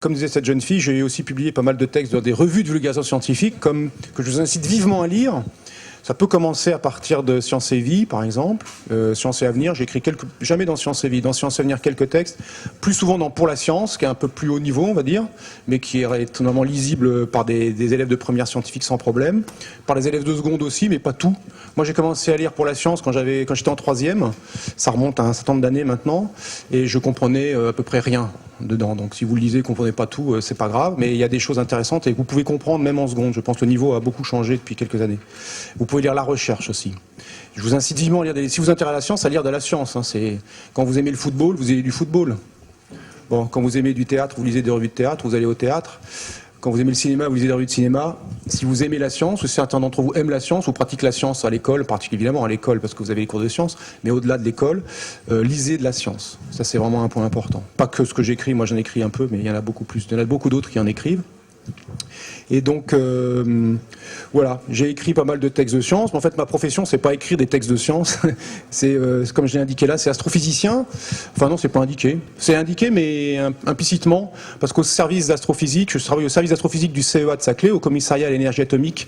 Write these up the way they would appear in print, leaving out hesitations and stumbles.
comme disait cette jeune fille, j'ai aussi publié pas mal de textes dans des revues de vulgarisation scientifique, que je vous incite vivement à lire. Ça peut commencer à partir de Science et Vie, par exemple, Science et Avenir. J'écris jamais dans Science et Vie, dans Science et Avenir quelques textes, plus souvent dans Pour la Science, qui est un peu plus haut niveau, on va dire, mais qui est étonnamment lisible par des élèves de première scientifique sans problème, par les élèves de seconde aussi, mais pas tout. Moi, j'ai commencé à lire Pour la Science quand j'étais en troisième, ça remonte à un certain nombre d'années maintenant, et je comprenais à peu près rien dedans. Donc si vous le lisez, vous ne comprenez pas tout, c'est pas grave, mais il y a des choses intéressantes et vous pouvez comprendre même en seconde. Je pense que le niveau a beaucoup changé depuis quelques années. Vous pouvez lire la recherche aussi. Je vous incite vivement à lire si vous vous intéressez à la science, à lire de la science. C'est quand vous aimez le football, vous lisez du football. Bon, quand vous aimez du théâtre, vous lisez des revues de théâtre, vous allez au théâtre. Quand vous aimez le cinéma, vous lisez des revues de cinéma. Si vous aimez la science, ou si certains d'entre vous aiment la science, ou pratiquent la science à l'école, particulièrement à l'école, parce que vous avez les cours de sciences, mais au-delà de l'école, lisez de la science. Ça, c'est vraiment un point important. Pas que ce que j'écris, moi j'en écris un peu, mais il y en a beaucoup plus. Il y en a beaucoup d'autres qui en écrivent. Et donc, voilà, j'ai écrit pas mal de textes de science, mais en fait, ma profession, c'est pas écrire des textes de science, c'est, comme je l'ai indiqué là, c'est astrophysicien. Enfin non, c'est pas indiqué. C'est indiqué, mais implicitement, parce qu'au service d'astrophysique, je travaille au service d'astrophysique du CEA de Saclay, au commissariat à l'énergie atomique,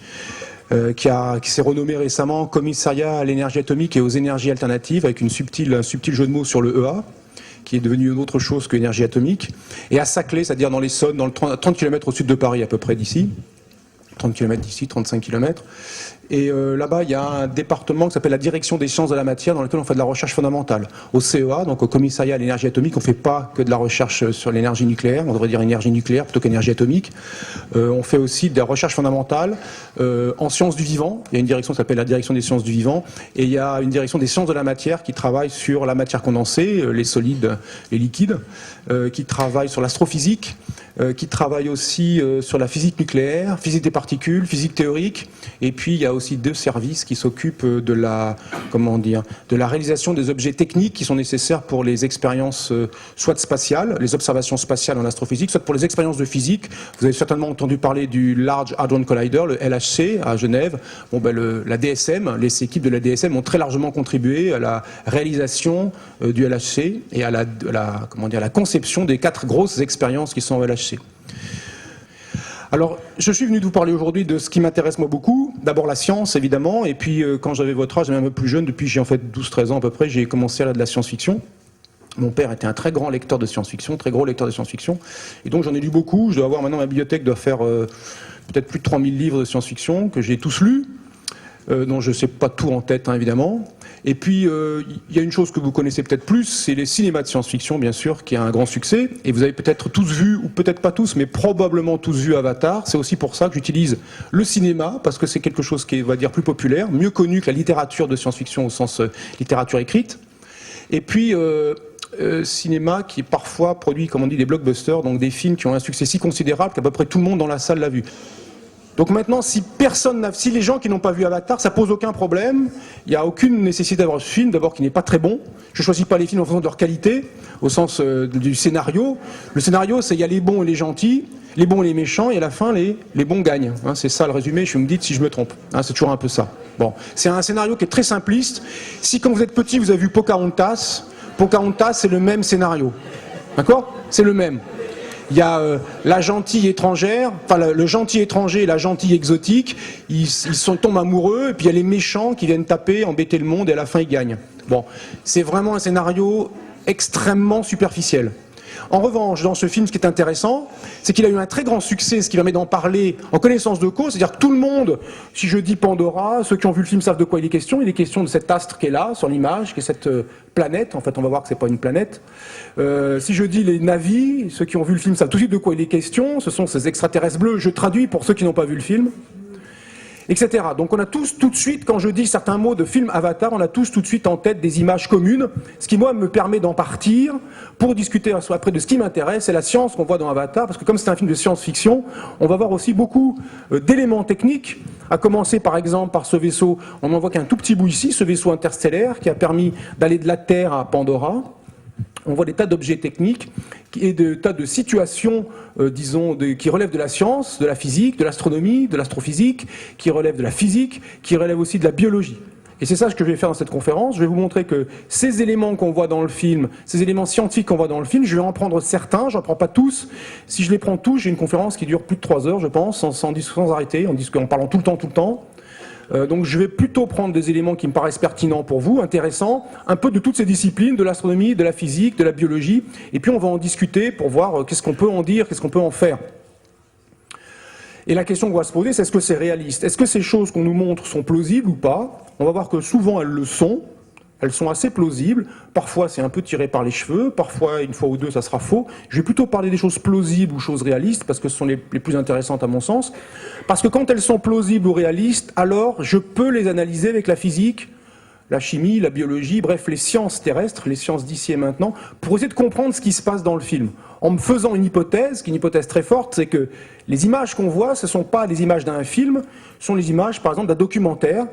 qui s'est renommé récemment commissariat à l'énergie atomique et aux énergies alternatives, avec un subtil jeu de mots sur le EA, qui est devenu une autre chose que l'énergie atomique, et à Saclay, c'est-à-dire dans l'Essonne, dans le 30 km au sud de Paris, à peu près d'ici, 30 km d'ici, 35 km. Et là-bas, il y a un département qui s'appelle la direction des sciences de la matière, dans lequel on fait de la recherche fondamentale. Au CEA, donc au commissariat à l'énergie atomique, on ne fait pas que de la recherche sur l'énergie nucléaire, on devrait dire énergie nucléaire plutôt qu'énergie atomique. On fait aussi de la recherche fondamentale en sciences du vivant. Il y a une direction qui s'appelle la direction des sciences du vivant, et il y a une direction des sciences de la matière qui travaille sur la matière condensée, les solides, les liquides, qui travaille sur l'astrophysique, qui travaille aussi sur la physique nucléaire, physique des particules, physique théorique, et puis il y a aussi 2 services qui s'occupent de la réalisation des objets techniques qui sont nécessaires pour les expériences soit spatiales, les observations spatiales en astrophysique, soit pour les expériences de physique. Vous avez certainement entendu parler du Large Hadron Collider, le LHC à Genève. Bon, la DSM, les équipes de la DSM ont très largement contribué à la réalisation du LHC et à la conception des 4 grosses expériences qui sont au LHC. Alors, je suis venu vous parler aujourd'hui de ce qui m'intéresse moi beaucoup. D'abord la science, évidemment, et puis quand j'avais votre âge, même un peu plus jeune, depuis j'ai en fait 12-13 ans à peu près, j'ai commencé à lire de la science-fiction. Mon père était un très grand lecteur de science-fiction, très gros lecteur de science-fiction, et donc j'en ai lu beaucoup. Je dois avoir maintenant, ma bibliothèque doit faire peut-être plus de 3000 livres de science-fiction, que j'ai tous lus, dont je ne sais pas tout en tête, hein, évidemment. Et puis, il y a une chose que vous connaissez peut-être plus, c'est les cinémas de science-fiction, bien sûr, qui a un grand succès. Et vous avez peut-être tous vu, ou peut-être pas tous, mais probablement tous vu Avatar. C'est aussi pour ça que j'utilise le cinéma, parce que c'est quelque chose qui est, on va dire, plus populaire, mieux connu que la littérature de science-fiction au sens littérature écrite. Et puis, cinéma qui parfois produit, comme on dit, des blockbusters, donc des films qui ont un succès si considérable qu'à peu près tout le monde dans la salle l'a vu. Donc maintenant, si les gens qui n'ont pas vu Avatar, ça pose aucun problème. Il n'y a aucune nécessité d'avoir ce film, d'abord qui n'est pas très bon. Je ne choisis pas les films en fonction de leur qualité, au sens du scénario. Le scénario, c'est il y a les bons et les gentils, les bons et les méchants, et à la fin, les bons gagnent. Hein, c'est ça le résumé, je me dites si je me trompe. Hein, c'est toujours un peu ça. Bon, c'est un scénario qui est très simpliste. Si quand vous êtes petit, vous avez vu Pocahontas, c'est le même scénario. D'accord ? C'est le même. Il y a la gentille étrangère, enfin le gentil étranger et la gentille exotique, ils tombent amoureux, et puis il y a les méchants qui viennent taper, embêter le monde, et à la fin ils gagnent. Bon, c'est vraiment un scénario extrêmement superficiel. En revanche, dans ce film, ce qui est intéressant, c'est qu'il a eu un très grand succès, ce qui permet d'en parler en connaissance de cause, c'est-à-dire que tout le monde, si je dis Pandora, ceux qui ont vu le film savent de quoi il est question de cet astre qui est là, sur l'image, qui est cette planète, en fait on va voir que c'est pas une planète. Si je dis les Na'vi, ceux qui ont vu le film savent tout de suite de quoi il est question, ce sont ces extraterrestres bleus, je traduis pour ceux qui n'ont pas vu le film, etc. Donc on a tous tout de suite, quand je dis certains mots de film Avatar, on a tous tout de suite en tête des images communes, ce qui moi me permet d'en partir pour discuter après de ce qui m'intéresse, c'est la science qu'on voit dans Avatar, parce que comme c'est un film de science-fiction, on va voir aussi beaucoup d'éléments techniques, à commencer par exemple par ce vaisseau, on n'en voit qu'un tout petit bout ici, ce vaisseau interstellaire qui a permis d'aller de la Terre à Pandora. On voit des tas d'objets techniques et des tas de situations, qui relèvent de la science, de la physique, de l'astronomie, de l'astrophysique, qui relèvent de la physique, qui relèvent aussi de la biologie. Et c'est ça ce que je vais faire dans cette conférence. Je vais vous montrer que ces éléments qu'on voit dans le film, ces éléments scientifiques qu'on voit dans le film, je vais en prendre certains, je n'en prends pas tous. Si je les prends tous, j'ai une conférence qui dure plus de 3 heures, je pense, sans arrêter, en parlant tout le temps. Donc je vais plutôt prendre des éléments qui me paraissent pertinents pour vous, intéressants, un peu de toutes ces disciplines, de l'astronomie, de la physique, de la biologie, et puis on va en discuter pour voir qu'est-ce qu'on peut en dire, qu'est-ce qu'on peut en faire. Et la question qu'on va se poser, c'est est-ce que c'est réaliste? Est-ce que ces choses qu'on nous montre sont plausibles ou pas? On va voir que souvent elles le sont. Elles sont assez plausibles. Parfois c'est un peu tiré par les cheveux. Parfois, une fois ou deux, ça sera faux. Je vais plutôt parler des choses plausibles ou choses réalistes parce que ce sont les plus intéressantes à mon sens. Parce que quand elles sont plausibles ou réalistes, alors je peux les analyser avec la physique, la chimie, la biologie, bref, les sciences terrestres, les sciences d'ici et maintenant, pour essayer de comprendre ce qui se passe dans le film. En me faisant une hypothèse, qui est une hypothèse très forte, c'est que les images qu'on voit, ce ne sont pas des images d'un film, ce sont les images, par exemple, d'un documentaire,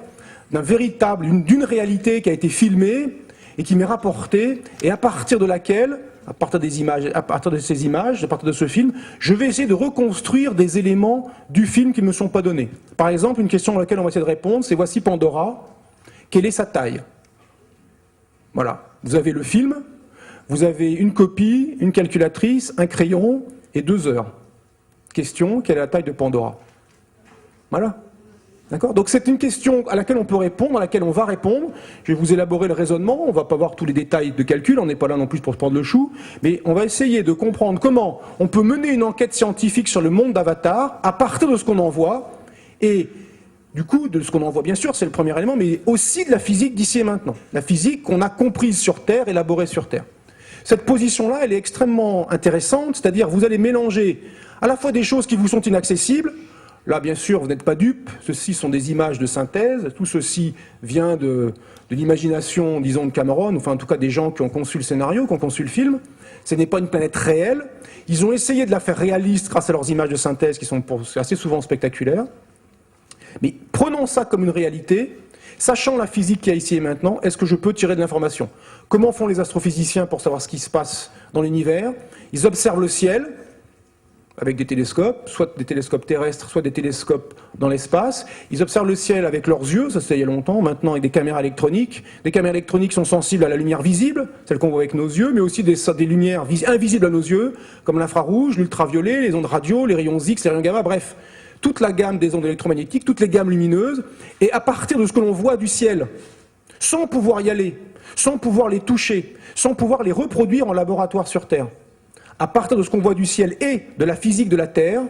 d'une réalité qui a été filmée et qui m'est rapportée, et à partir de laquelle, à partir de ces images, à partir de ce film, je vais essayer de reconstruire des éléments du film qui ne me sont pas donnés. Par exemple, une question à laquelle on va essayer de répondre, c'est voici Pandora. Quelle est sa taille? Voilà. Vous avez le film, vous avez une copie, une calculatrice, un crayon et 2 heures. Question, quelle est la taille de Pandora? Voilà. D'accord? Donc c'est une question à laquelle on peut répondre, à laquelle on va répondre. Je vais vous élaborer le raisonnement, on ne va pas voir tous les détails de calcul, on n'est pas là non plus pour se prendre le chou, mais on va essayer de comprendre comment on peut mener une enquête scientifique sur le monde d'Avatar à partir de ce qu'on en voit, et du coup, de ce qu'on en voit, bien sûr, c'est le premier élément, mais aussi de la physique d'ici et maintenant. La physique qu'on a comprise sur Terre, élaborée sur Terre. Cette position-là, elle est extrêmement intéressante, c'est-à-dire vous allez mélanger à la fois des choses qui vous sont inaccessibles. Là, bien sûr, vous n'êtes pas dupes, ceci sont des images de synthèse, tout ceci vient de l'imagination, disons, de Cameron, enfin en tout cas des gens qui ont conçu le scénario, qui ont conçu le film. Ce n'est pas une planète réelle. Ils ont essayé de la faire réaliste grâce à leurs images de synthèse qui sont assez souvent spectaculaires. Mais prenons ça comme une réalité, sachant la physique qu'il y a ici et maintenant, est-ce que je peux tirer de l'information? Comment font les astrophysiciens pour savoir ce qui se passe dans l'univers? Ils observent le ciel avec des télescopes, soit des télescopes terrestres, soit des télescopes dans l'espace. Ils observent le ciel avec leurs yeux, ça c'était il y a longtemps, maintenant avec des caméras électroniques. Les caméras électroniques sont sensibles à la lumière visible, celle qu'on voit avec nos yeux, mais aussi des lumières invisibles à nos yeux, comme l'infrarouge, l'ultraviolet, les ondes radio, les rayons X, les rayons gamma, bref. Toute la gamme des ondes électromagnétiques, toutes les gammes lumineuses, et à partir de ce que l'on voit du ciel, sans pouvoir y aller, sans pouvoir les toucher, sans pouvoir les reproduire en laboratoire sur Terre, à partir de ce qu'on voit du ciel et de la physique de la Terre,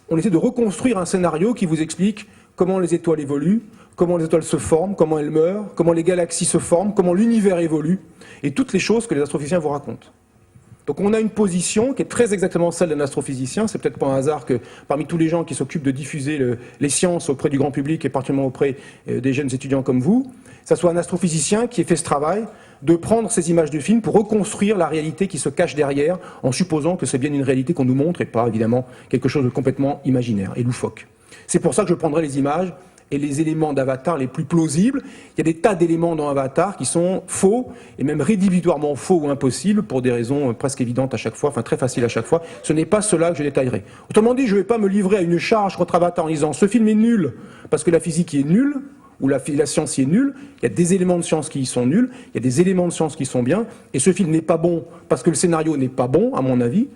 on essaie de reconstruire un scénario qui vous explique comment les étoiles évoluent, comment les étoiles se forment, comment elles meurent, comment les galaxies se forment, comment l'univers évolue, et toutes les choses que les astrophysiciens vous racontent. Donc on a une position qui est très exactement celle d'un astrophysicien. C'est peut-être pas un hasard que parmi tous les gens qui s'occupent de diffuser les sciences auprès du grand public et particulièrement auprès des jeunes étudiants comme vous, ça soit un astrophysicien qui ait fait ce travail de prendre ces images de films pour reconstruire la réalité qui se cache derrière, en supposant que c'est bien une réalité qu'on nous montre et pas évidemment quelque chose de complètement imaginaire et loufoque. C'est pour ça que je prendrai les images et les éléments d'Avatar les plus plausibles. Il y a des tas d'éléments dans Avatar qui sont faux, et même rédhibitoirement faux ou impossibles, pour des raisons presque évidentes à chaque fois, enfin très faciles à chaque fois. Ce n'est pas cela que je détaillerai. Autrement dit, je ne vais pas me livrer à une charge contre Avatar en disant « ce film est nul parce que la physique y est nulle », ou la science y est nulle. Il y a des éléments de science qui y sont nuls, il y a des éléments de science qui sont bien, et ce film n'est pas bon parce que le scénario n'est pas bon, à mon avis.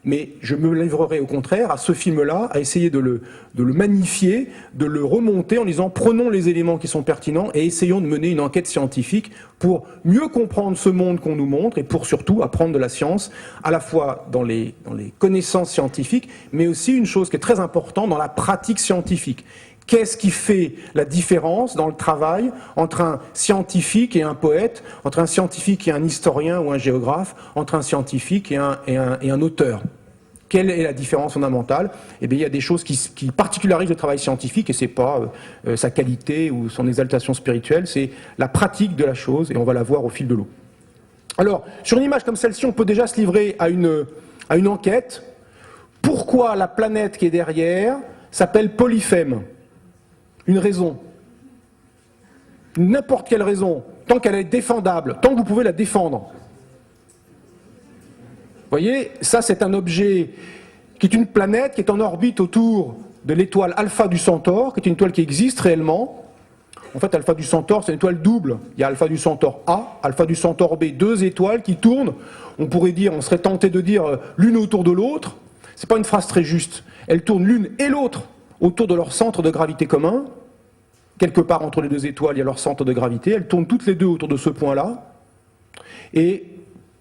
Mais je me livrerai au contraire à ce film-là, à essayer de le magnifier, de le remonter en disant prenons les éléments qui sont pertinents et essayons de mener une enquête scientifique pour mieux comprendre ce monde qu'on nous montre et pour surtout apprendre de la science, à la fois dans les connaissances scientifiques, mais aussi une chose qui est très importante dans la pratique scientifique. Qu'est-ce qui fait la différence dans le travail entre un scientifique et un poète, entre un scientifique et un historien ou un géographe, entre un scientifique et un auteur? Quelle est la différence fondamentale? Eh bien, il y a des choses qui particularisent le travail scientifique, et ce n'est pas sa qualité ou son exaltation spirituelle, c'est la pratique de la chose, et on va la voir au fil de l'eau. Alors, sur une image comme celle-ci, on peut déjà se livrer à une enquête. Pourquoi la planète qui est derrière s'appelle Polyphème? Une raison. N'importe quelle raison, tant qu'elle est défendable, tant que vous pouvez la défendre. Vous voyez, ça c'est un objet qui est une planète qui est en orbite autour de l'étoile Alpha du Centaure, qui est une étoile qui existe réellement. En fait, Alpha du Centaure, c'est une étoile double. Il y a Alpha du Centaure A, Alpha du Centaure B, deux étoiles qui tournent. On pourrait dire, on serait tenté de dire l'une autour de l'autre. C'est pas une phrase très juste. Elles tournent l'une et l'autre autour de leur centre de gravité commun. Quelque part entre les deux étoiles, il y a leur centre de gravité. Elles tournent toutes les deux autour de ce point-là. Et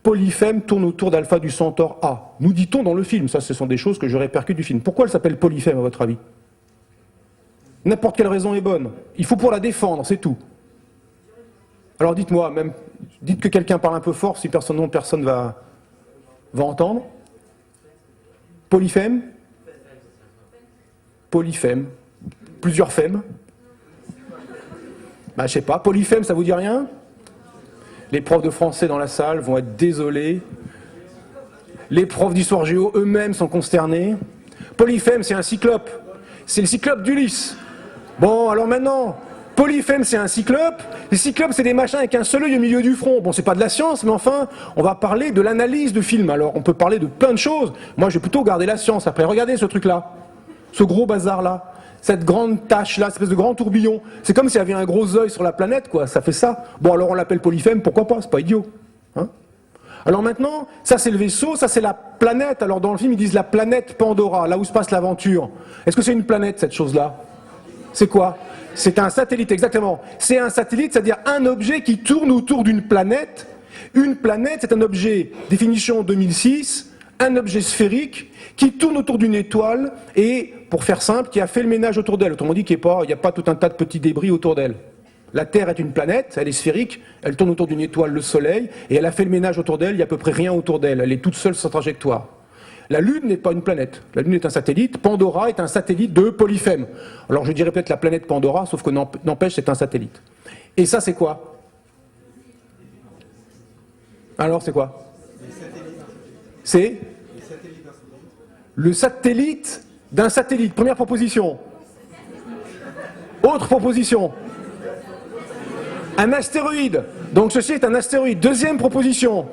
Polyphème tourne autour d'Alpha du Centaure A. Nous dit-on dans le film. Ça, ce sont des choses que je répercute du film. Pourquoi elle s'appelle Polyphème, à votre avis? N'importe quelle raison est bonne. Il faut pour la défendre, c'est tout. Alors dites-moi, même, dites que quelqu'un parle un peu fort, si personne va entendre. Polyphème? Polyphème. Plusieurs phèmes. Je sais pas. Polyphème, ça vous dit rien? Les profs de français dans la salle vont être désolés. Les profs d'histoire géo eux-mêmes sont consternés. Polyphème, c'est un cyclope. C'est le cyclope d'Ulysse. Bon, alors maintenant, Polyphème, c'est un cyclope. Les cyclopes, c'est des machins avec un seul œil au milieu du front. Bon, c'est pas de la science, mais enfin, on va parler de l'analyse de film. Alors, on peut parler de plein de choses. Moi, je vais plutôt garder la science après. Regardez ce truc-là. Ce gros bazar-là. Cette grande tache-là, cette espèce de grand tourbillon. C'est comme s'il y avait un gros œil sur la planète, quoi. Ça fait ça. Bon, alors on l'appelle Polyphème, pourquoi pas? C'est pas idiot. Hein? Alors maintenant, ça c'est le vaisseau, ça c'est la planète. Alors dans le film, ils disent la planète Pandora, là où se passe l'aventure. Est-ce que c'est une planète, cette chose-là? C'est quoi? C'est un satellite, exactement. C'est un satellite, c'est-à-dire un objet qui tourne autour d'une planète. Une planète, c'est un objet, définition 2006, un objet sphérique qui tourne autour d'une étoile et, pour faire simple, qui a fait le ménage autour d'elle. Autrement dit, il n'y a pas tout un tas de petits débris autour d'elle. La Terre est une planète, elle est sphérique, elle tourne autour d'une étoile, le Soleil, et elle a fait le ménage autour d'elle, il n'y a à peu près rien autour d'elle, elle est toute seule sur sa trajectoire. La Lune n'est pas une planète, la Lune est un satellite, Pandora est un satellite de Polyphème. Alors je dirais peut-être la planète Pandora, sauf que n'empêche, c'est un satellite. Et ça, c'est quoi? Alors, c'est quoi? C'est le satellite d'un satellite. Première proposition. Autre proposition. Un astéroïde. Donc ceci est un astéroïde. Deuxième proposition.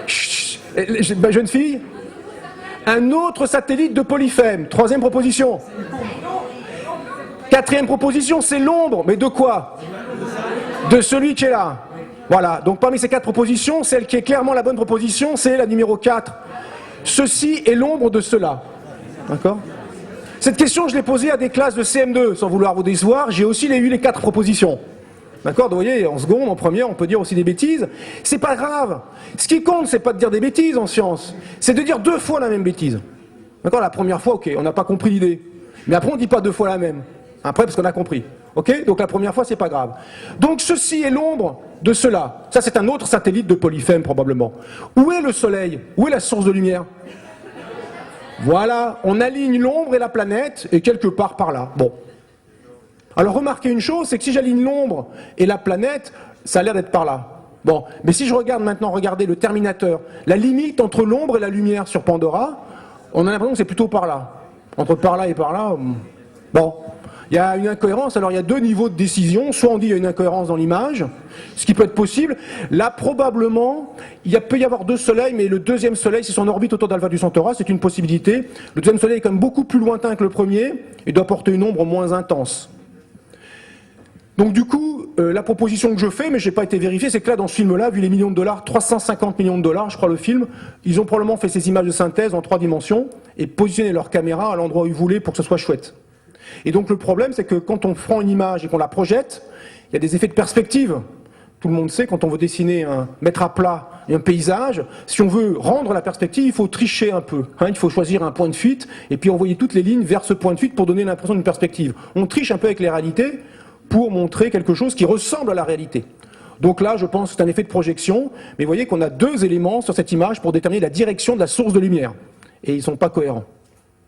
Chut, jeune fille. Un autre satellite de Polyphème. Troisième proposition. Quatrième proposition, c'est l'ombre. Mais de quoi? De celui qui est là. Voilà. Donc parmi ces quatre propositions, celle qui est clairement la bonne proposition, c'est la numéro 4. Ceci est l'ombre de cela. D'accord? Cette question, je l'ai posée à des classes de CM2, sans vouloir vous décevoir. J'ai aussi eu les 4 propositions. D'accord? Donc, vous voyez, en seconde, en première, on peut dire aussi des bêtises. C'est pas grave. Ce qui compte, c'est pas de dire des bêtises en science. C'est de dire 2 fois la même bêtise. D'accord? La première fois, ok, on n'a pas compris l'idée. Mais après, on ne dit pas 2 fois la même. Après, parce qu'on a compris. Ok? Donc, la première fois, c'est pas grave. Donc, ceci est l'ombre de cela. Ça, c'est un autre satellite de Polyphème, probablement. Où est le Soleil? Où est la source de lumière? Voilà, on aligne l'ombre et la planète, et quelque part par là. Bon. Alors remarquez une chose, c'est que si j'aligne l'ombre et la planète, ça a l'air d'être par là. Bon, mais si je regarde maintenant, regardez le Terminateur, la limite entre l'ombre et la lumière sur Pandora, on a l'impression que c'est plutôt par là. Entre par là et par là, bon. Il y a une incohérence, alors il y a 2 niveaux de décision, soit on dit qu'il y a une incohérence dans l'image, ce qui peut être possible. Là, probablement, peut y avoir 2 soleils, mais le deuxième soleil, c'est son orbite autour d'Alpha du Centaure, c'est une possibilité. Le deuxième soleil est quand même beaucoup plus lointain que le premier, et doit porter une ombre moins intense. Donc du coup, la proposition que je fais, mais je n'ai pas été vérifié, c'est que là, dans ce film-là, vu les millions de dollars, 350 millions de dollars, je crois, le film, ils ont probablement fait ces images de synthèse en 3 dimensions, et positionné leur caméra à l'endroit où ils voulaient pour que ce soit chouette. Et donc le problème, c'est que quand on prend une image et qu'on la projette, il y a des effets de perspective. Tout le monde sait, quand on veut dessiner, mettre à plat un paysage, si on veut rendre la perspective, il faut tricher un peu. Il faut choisir un point de fuite, et puis envoyer toutes les lignes vers ce point de fuite pour donner l'impression d'une perspective. On triche un peu avec les réalités pour montrer quelque chose qui ressemble à la réalité. Donc là, je pense que c'est un effet de projection, mais vous voyez qu'on a 2 éléments sur cette image pour déterminer la direction de la source de lumière. Et ils ne sont pas cohérents.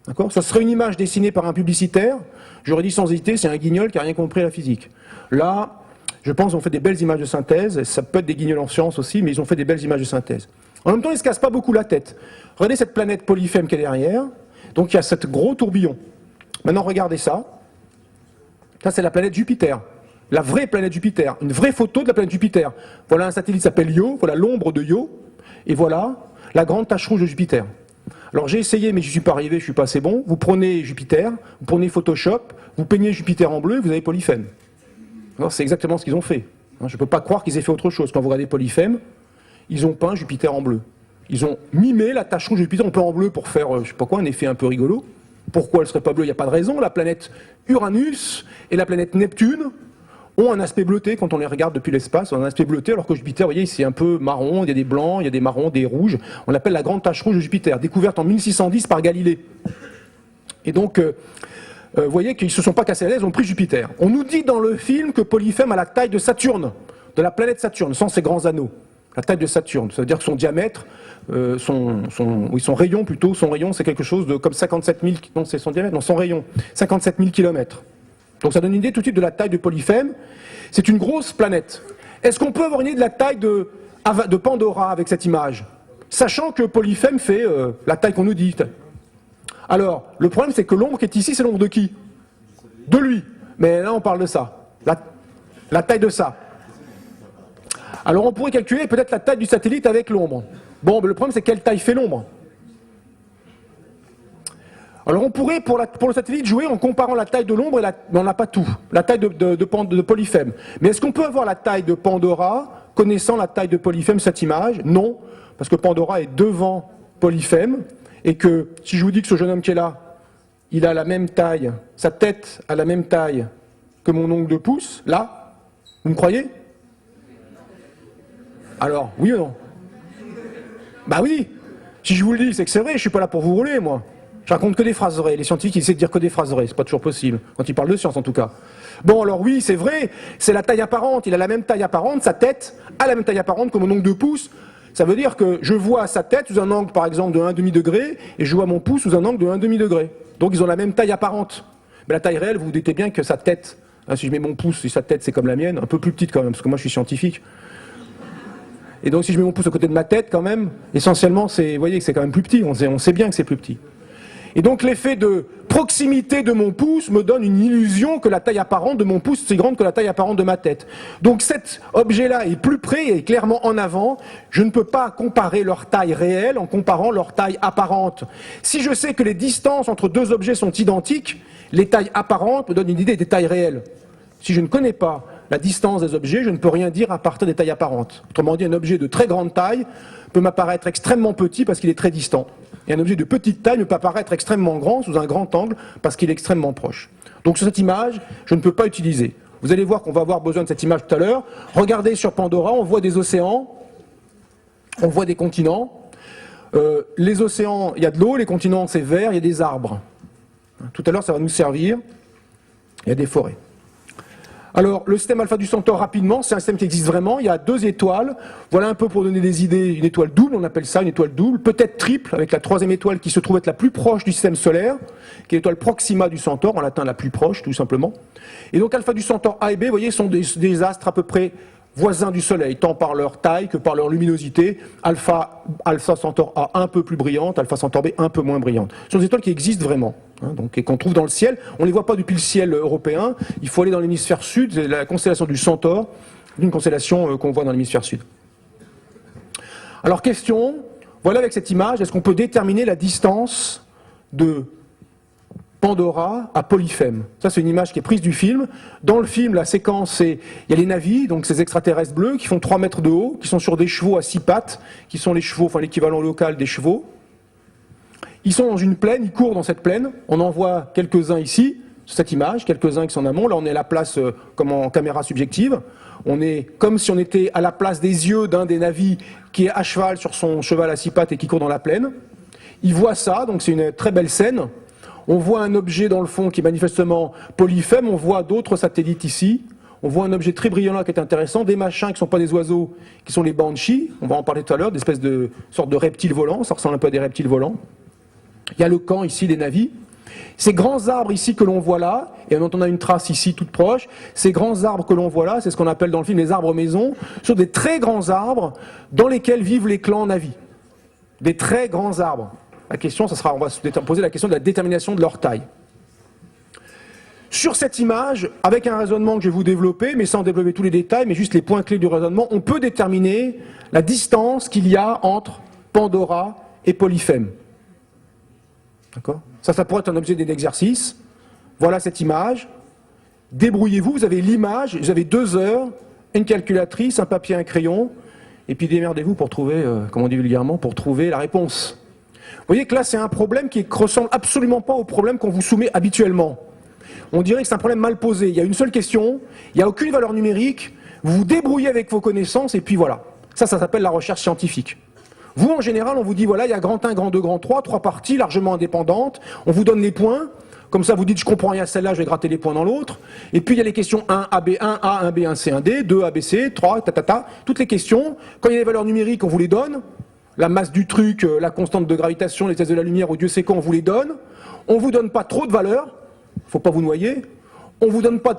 D'accord? Ce serait une image dessinée par un publicitaire, j'aurais dit sans hésiter, c'est un guignol qui n'a rien compris à la physique. Là, je pense qu'ils ont fait des belles images de synthèse, ça peut être des guignols en sciences aussi, mais ils ont fait des belles images de synthèse. En même temps, ils ne se cassent pas beaucoup la tête. Regardez cette planète Polyphème qui est derrière, donc il y a ce gros tourbillon. Maintenant, regardez ça. Ça, c'est la planète Jupiter, la vraie planète Jupiter, une vraie photo de la planète Jupiter. Voilà un satellite qui s'appelle Io, voilà l'ombre de Io, et voilà la grande tache rouge de Jupiter. Alors j'ai essayé, mais je n'y suis pas arrivé, je ne suis pas assez bon. Vous prenez Jupiter, vous prenez Photoshop, vous peignez Jupiter en bleu, vous avez Polyphème. C'est exactement ce qu'ils ont fait. Je ne peux pas croire qu'ils aient fait autre chose. Quand vous regardez Polyphème, ils ont peint Jupiter en bleu. Ils ont mimé la tache rouge de Jupiter, on peint en bleu pour faire, je ne sais pas quoi, un effet un peu rigolo. Pourquoi elle ne serait pas bleue? Il n'y a pas de raison. La planète Uranus et la planète Neptune ont un aspect bleuté quand on les regarde depuis l'espace, on a un aspect bleuté, alors que Jupiter, vous voyez, c'est un peu marron, il y a des blancs, il y a des marrons, des rouges. On l'appelle la grande tache rouge de Jupiter, découverte en 1610 par Galilée. Et donc, vous voyez qu'ils ne se sont pas cassés la tête, ils ont pris Jupiter. On nous dit dans le film que Polyphème a la taille de Saturne, de la planète Saturne, sans ses grands anneaux. La taille de Saturne, ça veut dire que son diamètre, son rayon plutôt, son rayon c'est quelque chose de comme 57 000, non c'est son diamètre, non son rayon, 57 000 km. Donc ça donne une idée tout de suite de la taille de Polyphème. C'est une grosse planète. Est-ce qu'on peut avoir une idée de la taille de Pandora avec cette image? Sachant que Polyphème fait la taille qu'on nous dit. Alors, le problème c'est que l'ombre qui est ici, c'est l'ombre de qui? De lui. Mais là on parle de ça. La taille de ça. Alors on pourrait calculer peut-être la taille du satellite avec l'ombre. Bon, mais le problème c'est quelle taille fait l'ombre? Alors on pourrait, pour le satellite, jouer en comparant la taille de l'ombre, mais on n'a pas tout. La taille de Polyphème. Mais est-ce qu'on peut avoir la taille de Pandora, connaissant la taille de Polyphème, cette image? Non, parce que Pandora est devant Polyphème, et que si je vous dis que ce jeune homme qui est là, il a la même taille, sa tête a la même taille que mon ongle de pouce, là, vous me croyez? Alors, oui ou non? Bah oui. Si je vous le dis, c'est que c'est vrai, je suis pas là pour vous rouler, moi. Je raconte que des phrases vraies. Les scientifiques, ils essaient de dire que des phrases vraies. C'est pas toujours possible, quand ils parlent de science, en tout cas. Bon, alors oui, c'est vrai, c'est la taille apparente. Il a la même taille apparente, sa tête a la même taille apparente que mon ongle de pouce. Ça veut dire que je vois sa tête sous un angle, par exemple, de 1,5 degré, et je vois mon pouce sous un angle de 1,5 degré. Donc ils ont la même taille apparente. Mais la taille réelle, vous vous doutez bien que sa tête, si je mets mon pouce, si sa tête c'est comme la mienne, un peu plus petite quand même, parce que moi je suis scientifique. Et donc si je mets mon pouce à côté de ma tête, quand même, essentiellement, vous voyez que c'est quand même plus petit, on sait bien que c'est plus petit. Et donc l'effet de proximité de mon pouce me donne une illusion que la taille apparente de mon pouce est grande que la taille apparente de ma tête. Donc cet objet-là est plus près et clairement en avant. Je ne peux pas comparer leur taille réelle en comparant leur taille apparente. Si je sais que les distances entre deux objets sont identiques, les tailles apparentes me donnent une idée des tailles réelles. Si je ne connais pas la distance des objets, je ne peux rien dire à partir des tailles apparentes. Autrement dit, un objet de très grande taille peut m'apparaître extrêmement petit parce qu'il est très distant. Et un objet de petite taille ne peut apparaître extrêmement grand sous un grand angle parce qu'il est extrêmement proche. Donc sur cette image, je ne peux pas utiliser. Vous allez voir qu'on va avoir besoin de cette image tout à l'heure. Regardez sur Pandora, on voit des océans, on voit des continents. Les océans, il y a de l'eau, les continents c'est vert, il y a des arbres. Tout à l'heure, ça va nous servir. Il y a des forêts. Alors, le système Alpha du Centaure, rapidement, c'est un système qui existe vraiment. Il y a 2 étoiles. Voilà un peu pour donner des idées. Une étoile double, on appelle ça une étoile double. Peut-être triple, avec la 3e étoile qui se trouve être la plus proche du système solaire, qui est l'étoile Proxima du Centaure, en latin la plus proche, tout simplement. Et donc, Alpha du Centaure A et B, vous voyez, sont des astres à peu près voisins du Soleil, tant par leur taille que par leur luminosité. Alpha Centaure A un peu plus brillante, Alpha Centaure B un peu moins brillante. Ce sont des étoiles qui existent vraiment, donc, et qu'on trouve dans le ciel. On ne les voit pas depuis le ciel européen, il faut aller dans l'hémisphère sud, c'est la constellation du Centaure, une constellation qu'on voit dans l'hémisphère sud. Alors question, voilà avec cette image, est-ce qu'on peut déterminer la distance de Pandora à Polyphème? Ça, c'est une image qui est prise du film. Dans le film, la séquence, il y a les navis, donc ces extraterrestres bleus, qui font 3 mètres de haut, qui sont sur des chevaux à 6 pattes, qui sont les chevaux, enfin l'équivalent local des chevaux. Ils sont dans une plaine, ils courent dans cette plaine. On en voit quelques-uns ici, sur cette image, quelques-uns qui sont en amont. Là, on est à la place, comme en caméra subjective. On est comme si on était à la place des yeux d'un des navis qui est à cheval sur son cheval à 6 pattes et qui court dans la plaine. Ils voient ça, donc c'est une très belle scène. On voit un objet dans le fond qui est manifestement Polyphème, on voit d'autres satellites ici, on voit un objet très brillant là qui est intéressant, des machins qui ne sont pas des oiseaux, qui sont les banshees, on va en parler tout à l'heure, des espèces de sortes de reptiles volants, ça ressemble un peu à des reptiles volants. Il y a le camp ici des navis. Ces grands arbres ici que l'on voit là, et on a une trace ici toute proche, ces grands arbres que l'on voit là, c'est ce qu'on appelle dans le film les arbres maisons, sont des très grands arbres dans lesquels vivent les clans navis. Des très grands arbres. La question, on va se poser la question de la détermination de leur taille. Sur cette image, avec un raisonnement que je vais vous développer, mais sans développer tous les détails, mais juste les points clés du raisonnement, on peut déterminer la distance qu'il y a entre Pandora et Polyphème. D'accord ? Ça pourrait être un objet d'exercice. Voilà cette image. Débrouillez-vous, vous avez l'image, vous avez 2 heures, une calculatrice, un papier, un crayon, et puis démerdez-vous pour trouver, comme on dit vulgairement, pour trouver la réponse. Vous voyez que là, c'est un problème qui ne ressemble absolument pas au problème qu'on vous soumet habituellement. On dirait que c'est un problème mal posé. Il y a une seule question, il n'y a aucune valeur numérique, vous vous débrouillez avec vos connaissances, et puis voilà. Ça s'appelle la recherche scientifique. Vous, en général, on vous dit, voilà, il y a grand 1, grand 2, grand 3, 3 parties largement indépendantes, on vous donne les points, comme ça vous dites, je comprends rien à celle-là, je vais gratter les points dans l'autre, et puis il y a les questions 1, A, B, 1, A, 1, B, 1, C, 1, D, 2, A, B, C, 3, toutes les questions, quand il y a les valeurs numériques, on vous les donne, la masse du truc, la constante de gravitation, les vitesses de la lumière, ou Dieu sait quoi, on vous les donne. On ne vous donne pas trop de valeur, il ne faut pas vous noyer. On ne vous donne pas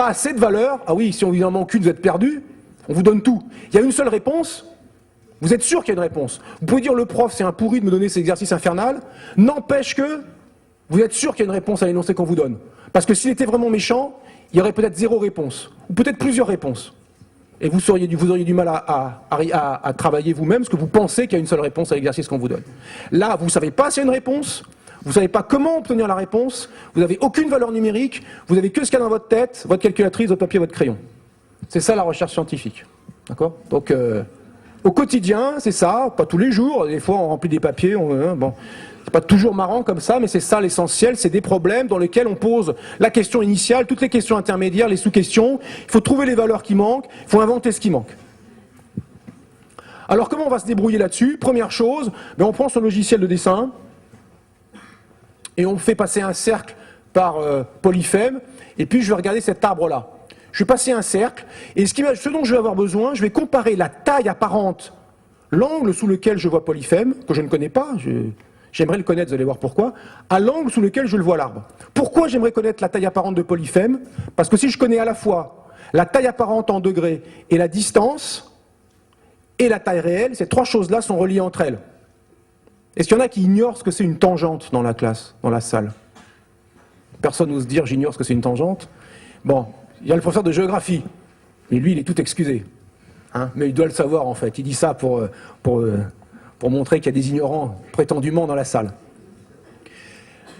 assez de valeur. Ah oui, si on vous en manque une, vous êtes perdu. On vous donne tout. Il y a une seule réponse. Vous êtes sûr qu'il y a une réponse. Vous pouvez dire le prof, c'est un pourri de me donner cet exercice infernal. N'empêche que vous êtes sûr qu'il y a une réponse à l'énoncé qu'on vous donne. Parce que s'il était vraiment méchant, il y aurait peut-être 0 réponse. Ou peut-être plusieurs réponses. Et vous auriez du mal à travailler vous-même, parce que vous pensez qu'il y a une seule réponse à l'exercice qu'on vous donne. Là, vous ne savez pas s'il y a une réponse, vous ne savez pas comment obtenir la réponse, vous n'avez aucune valeur numérique, vous n'avez que ce qu'il y a dans votre tête, votre calculatrice, votre papier, votre crayon. C'est ça la recherche scientifique. D'accord ? Donc, au quotidien, c'est ça, pas tous les jours, des fois on remplit des papiers, bon... C'est pas toujours marrant comme ça, mais c'est ça l'essentiel, c'est des problèmes dans lesquels on pose la question initiale, toutes les questions intermédiaires, les sous-questions, il faut trouver les valeurs qui manquent, il faut inventer ce qui manque. Alors comment on va se débrouiller là-dessus? Première chose, on prend son logiciel de dessin, et on fait passer un cercle par Polyfème, et puis je vais regarder cet arbre-là. Je vais passer un cercle, et ce dont je vais avoir besoin, je vais comparer la taille apparente, l'angle sous lequel je vois Polyfème, que je ne connais pas, j'aimerais le connaître, vous allez voir pourquoi, à l'angle sous lequel je le vois l'arbre. Pourquoi j'aimerais connaître la taille apparente de Polyfème? Parce que si je connais à la fois la taille apparente en degrés et la distance et la taille réelle, ces 3 choses-là sont reliées entre elles. Est-ce qu'il y en a qui ignorent ce que c'est une tangente dans la classe, dans la salle? Personne n'ose dire j'ignore ce que c'est une tangente. Bon, il y a le professeur de géographie, mais lui il est tout excusé. Hein, mais il doit le savoir en fait, il dit ça pour montrer qu'il y a des ignorants prétendument dans la salle.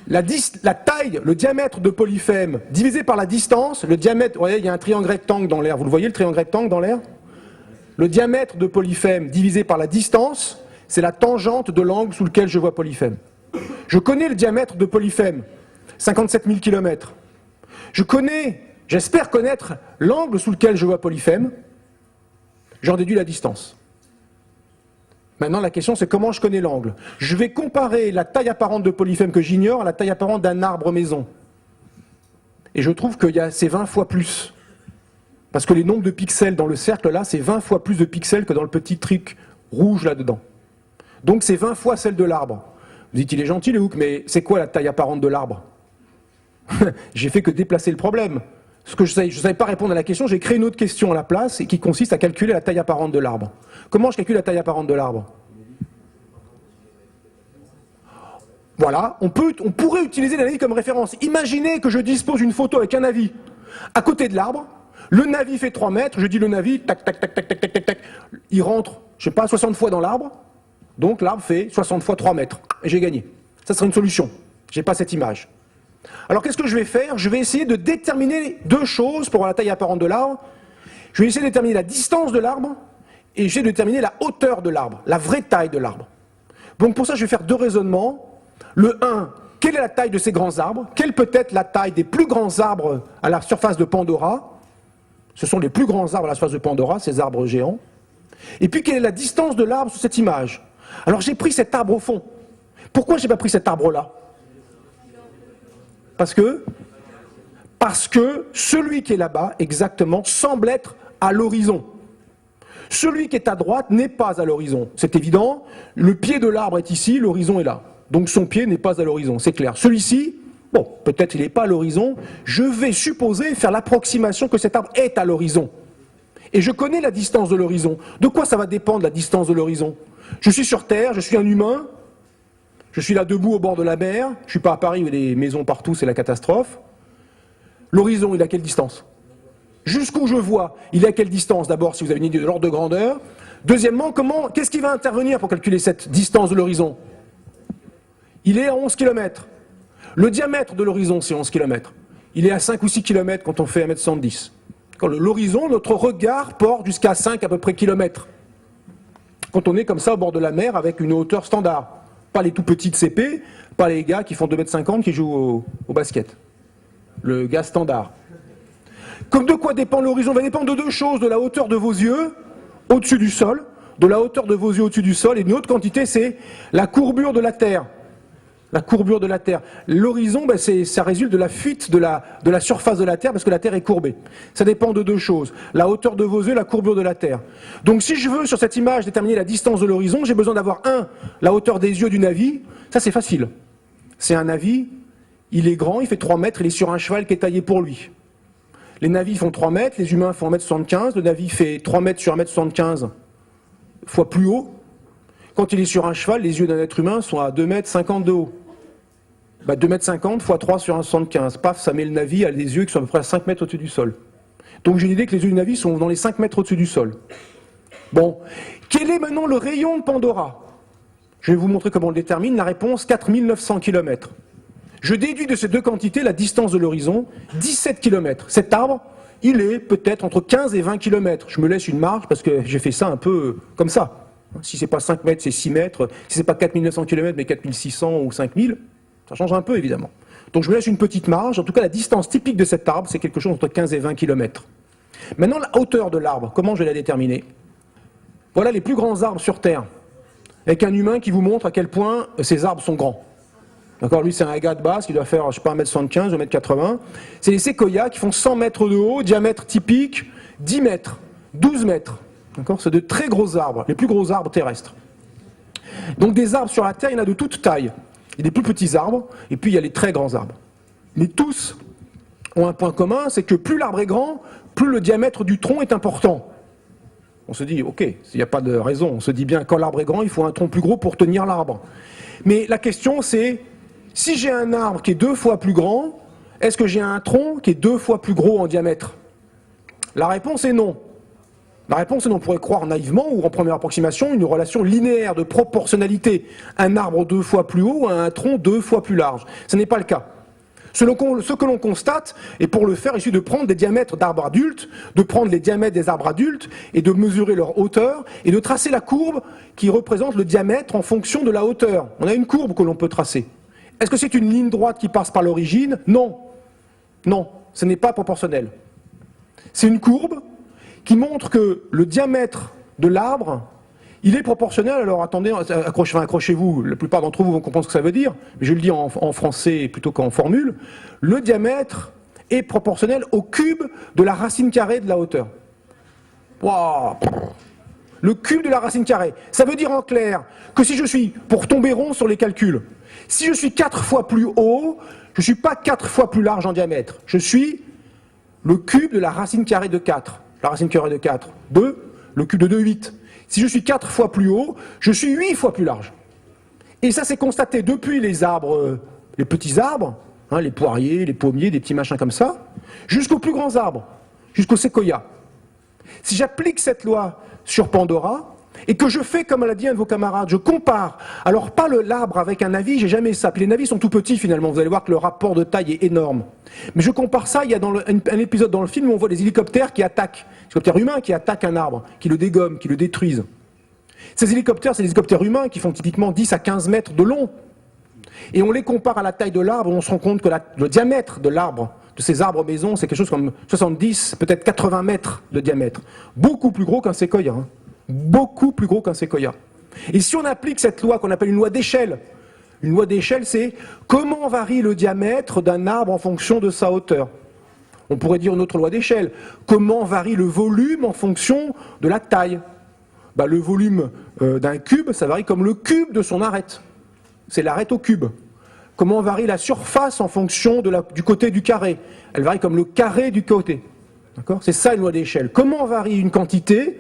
La taille, le diamètre de Polyfème divisé par la distance, le diamètre, vous voyez, il y a un triangle rectangle dans l'air, vous le voyez le triangle rectangle dans l'air? Le diamètre de Polyfème divisé par la distance, c'est la tangente de l'angle sous lequel je vois Polyfème. Je connais le diamètre de Polyfème, 57 000 km. J'espère connaître l'angle sous lequel je vois Polyfème, j'en déduis la distance. Maintenant, la question, c'est comment je connais l'angle. Je vais comparer la taille apparente de Polyfème que j'ignore à la taille apparente d'un arbre maison. Et je trouve que c'est 20 fois plus. Parce que les nombres de pixels dans le cercle, là, c'est 20 fois plus de pixels que dans le petit truc rouge là-dedans. Donc c'est 20 fois celle de l'arbre. Vous dites, il est gentil, le Hook, mais c'est quoi la taille apparente de l'arbre? J'ai fait que déplacer le problème. Ce que je ne savais pas répondre à la question, j'ai créé une autre question à la place et qui consiste à calculer la taille apparente de l'arbre. Comment je calcule la taille apparente de l'arbre? Voilà, on pourrait utiliser l'analyse comme référence. Imaginez que je dispose d'une photo avec un navi à côté de l'arbre, le navi fait 3 mètres, je dis le navi, tac, tac, tac, tac, tac, tac, tac, tac, il rentre, je sais pas, 60 fois dans l'arbre, donc l'arbre fait 60 fois 3 mètres, et j'ai gagné. Ça serait une solution, j'ai pas cette image. Alors qu'est-ce que je vais faire? Je vais essayer de déterminer 2 choses pour la taille apparente de l'arbre. Je vais essayer de déterminer la distance de l'arbre et je vais déterminer la hauteur de l'arbre, la vraie taille de l'arbre. Donc pour ça, je vais faire 2 raisonnements. Le 1, quelle est la taille de ces grands arbres? Quelle peut être la taille des plus grands arbres à la surface de Pandora? Ce sont les plus grands arbres à la surface de Pandora, ces arbres géants. Et puis quelle est la distance de l'arbre sur cette image? Alors j'ai pris cet arbre au fond. Pourquoi je n'ai pas pris cet arbre-là? Parce que celui qui est là-bas, exactement, semble être à l'horizon. Celui qui est à droite n'est pas à l'horizon. C'est évident, le pied de l'arbre est ici, l'horizon est là. Donc son pied n'est pas à l'horizon, c'est clair. Celui-ci, bon, peut-être il n'est pas à l'horizon, je vais supposer, faire l'approximation que cet arbre est à l'horizon. Et je connais la distance de l'horizon. De quoi ça va dépendre, la distance de l'horizon? Je suis sur Terre, je suis un humain, je suis là debout au bord de la mer, je ne suis pas à Paris où il y a des maisons partout, c'est la catastrophe. L'horizon, il est à quelle distance? Jusqu'où je vois, il est à quelle distance? D'abord, si vous avez une idée de l'ordre de grandeur. Deuxièmement, qu'est-ce qui va intervenir pour calculer cette distance de l'horizon? Il est à 11 km. Le diamètre de l'horizon, c'est 11 km. il est à 5 ou 6 km quand on fait 1,70 m. L'horizon, notre regard porte jusqu'à 5 à peu près kilomètres. Quand on est comme ça au bord de la mer avec une hauteur standard. Pas les tout petits de CP, pas les gars qui font 2,50 m qui jouent au basket. Le gars standard. Comme de quoi dépend l'horizon? Va dépendre de deux choses, de la hauteur de vos yeux au-dessus du sol, de la hauteur de vos yeux au-dessus du sol, et une autre quantité, c'est la courbure de la Terre. La courbure de la Terre. L'horizon, ça résulte de la fuite de la surface de la Terre, parce que la Terre est courbée. Ça dépend de deux choses, la hauteur de vos yeux, la courbure de la Terre. Donc si je veux, sur cette image, déterminer la distance de l'horizon, j'ai besoin d'avoir, la hauteur des yeux du navi. Ça, c'est facile. C'est un navi, il est grand, il fait 3 mètres, il est sur un cheval qui est taillé pour lui. Les navis font 3 mètres, les humains font 1,75 m, le navi fait 3 mètres sur 1,75 m, fois plus haut. Quand il est sur un cheval, les yeux d'un être humain sont à 2,50 m de haut. 2,50 m fois 3 sur 1,75 m, paf, ça met le navi à des yeux qui sont à peu près à 5 mètres au-dessus du sol. Donc j'ai l'idée que les yeux du navi sont dans les 5 mètres au-dessus du sol. Bon, quel est maintenant le rayon de Pandora? Je vais vous montrer comment on le détermine. La réponse, 4900 km. Je déduis de ces deux quantités la distance de l'horizon, 17 km. Cet arbre, il est peut-être entre 15 et 20 km. Je me laisse une marge parce que j'ai fait ça un peu comme ça. Si c'est pas 5 mètres, c'est 6 mètres. Si c'est pas 4900 km, mais 4600 ou 5000, ça change un peu évidemment. Donc je me laisse une petite marge. En tout cas, la distance typique de cet arbre, c'est quelque chose entre 15 et 20 km. Maintenant, la hauteur de l'arbre, comment je vais la déterminer? Voilà les plus grands arbres sur Terre, avec un humain qui vous montre à quel point ces arbres sont grands. D'accord, lui c'est un gars de base qui doit faire, je sais pas, 1,75 m, 1,80 m. C'est les séquoias qui font 100 mètres de haut, diamètre typique, 10 mètres, 12 mètres. D'accord, c'est de très gros arbres, les plus gros arbres terrestres. Donc des arbres sur la Terre, il y en a de toutes tailles. Il y a des plus petits arbres, et puis il y a les très grands arbres. Mais tous ont un point commun, c'est que plus l'arbre est grand, plus le diamètre du tronc est important. On se dit, ok, il n'y a pas de raison, on se dit bien, quand l'arbre est grand, il faut un tronc plus gros pour tenir l'arbre. Mais la question c'est, si j'ai un arbre qui est 2 fois plus grand, est-ce que j'ai un tronc qui est 2 fois plus gros en diamètre? La réponse est non. La réponse est non. On pourrait croire naïvement, ou en première approximation, une relation linéaire de proportionnalité. Un arbre 2 fois plus haut à un tronc 2 fois plus large. Ce n'est pas le cas. Ce que l'on constate, et pour le faire, il suffit de prendre des diamètres d'arbres adultes, de prendre les diamètres des arbres adultes, et de mesurer leur hauteur, et de tracer la courbe qui représente le diamètre en fonction de la hauteur. On a une courbe que l'on peut tracer. Est-ce que c'est une ligne droite qui passe par l'origine? Non. Non, ce n'est pas proportionnel. C'est une courbe qui montre que le diamètre de l'arbre, il est proportionnel. Alors attendez, accrochez-vous, la plupart d'entre vous vont comprendre ce que ça veut dire, mais je le dis en français plutôt qu'en formule. Le diamètre est proportionnel au cube de la racine carrée de la hauteur. Wow. Le cube de la racine carrée. Ça veut dire en clair que si je suis, pour tomber rond sur les calculs, si je suis 4 fois plus haut, je ne suis pas 4 fois plus large en diamètre. Je suis le cube de la racine carrée de 4. La racine carrée de 4, 2. Le cube de 2, 8. Si je suis 4 fois plus haut, je suis 8 fois plus large. Et ça, c'est constaté depuis les arbres, les petits arbres, hein, les poiriers, les pommiers, des petits machins comme ça, jusqu'aux plus grands arbres, jusqu'aux séquoias. Si j'applique cette loi sur Pandora, et que je fais comme l'a dit un de vos camarades, je compare, alors pas l'arbre avec un navi, j'ai jamais ça, puis les navis sont tout petits finalement, vous allez voir que le rapport de taille est énorme. Mais je compare ça, il y a un épisode dans le film où on voit des hélicoptères qui attaquent, des hélicoptères humains qui attaquent un arbre, qui le dégomment, qui le détruisent. Ces hélicoptères, c'est des hélicoptères humains qui font typiquement 10 à 15 mètres de long. Et on les compare à la taille de l'arbre, on se rend compte que le diamètre de l'arbre, de ces arbres maisons, c'est quelque chose comme 70, peut-être 80 mètres de diamètre. Beaucoup plus gros qu'un séquoia. Hein. Beaucoup plus gros qu'un séquoia. Et si on applique cette loi qu'on appelle une loi d'échelle, c'est comment varie le diamètre d'un arbre en fonction de sa hauteur. On pourrait dire une autre loi d'échelle. Comment varie le volume en fonction de la taille? Le volume d'un cube, ça varie comme le cube de son arête. C'est l'arête au cube. Comment varie la surface en fonction du côté du carré? Elle varie comme le carré du côté. D'accord? C'est ça une loi d'échelle. Comment varie une quantité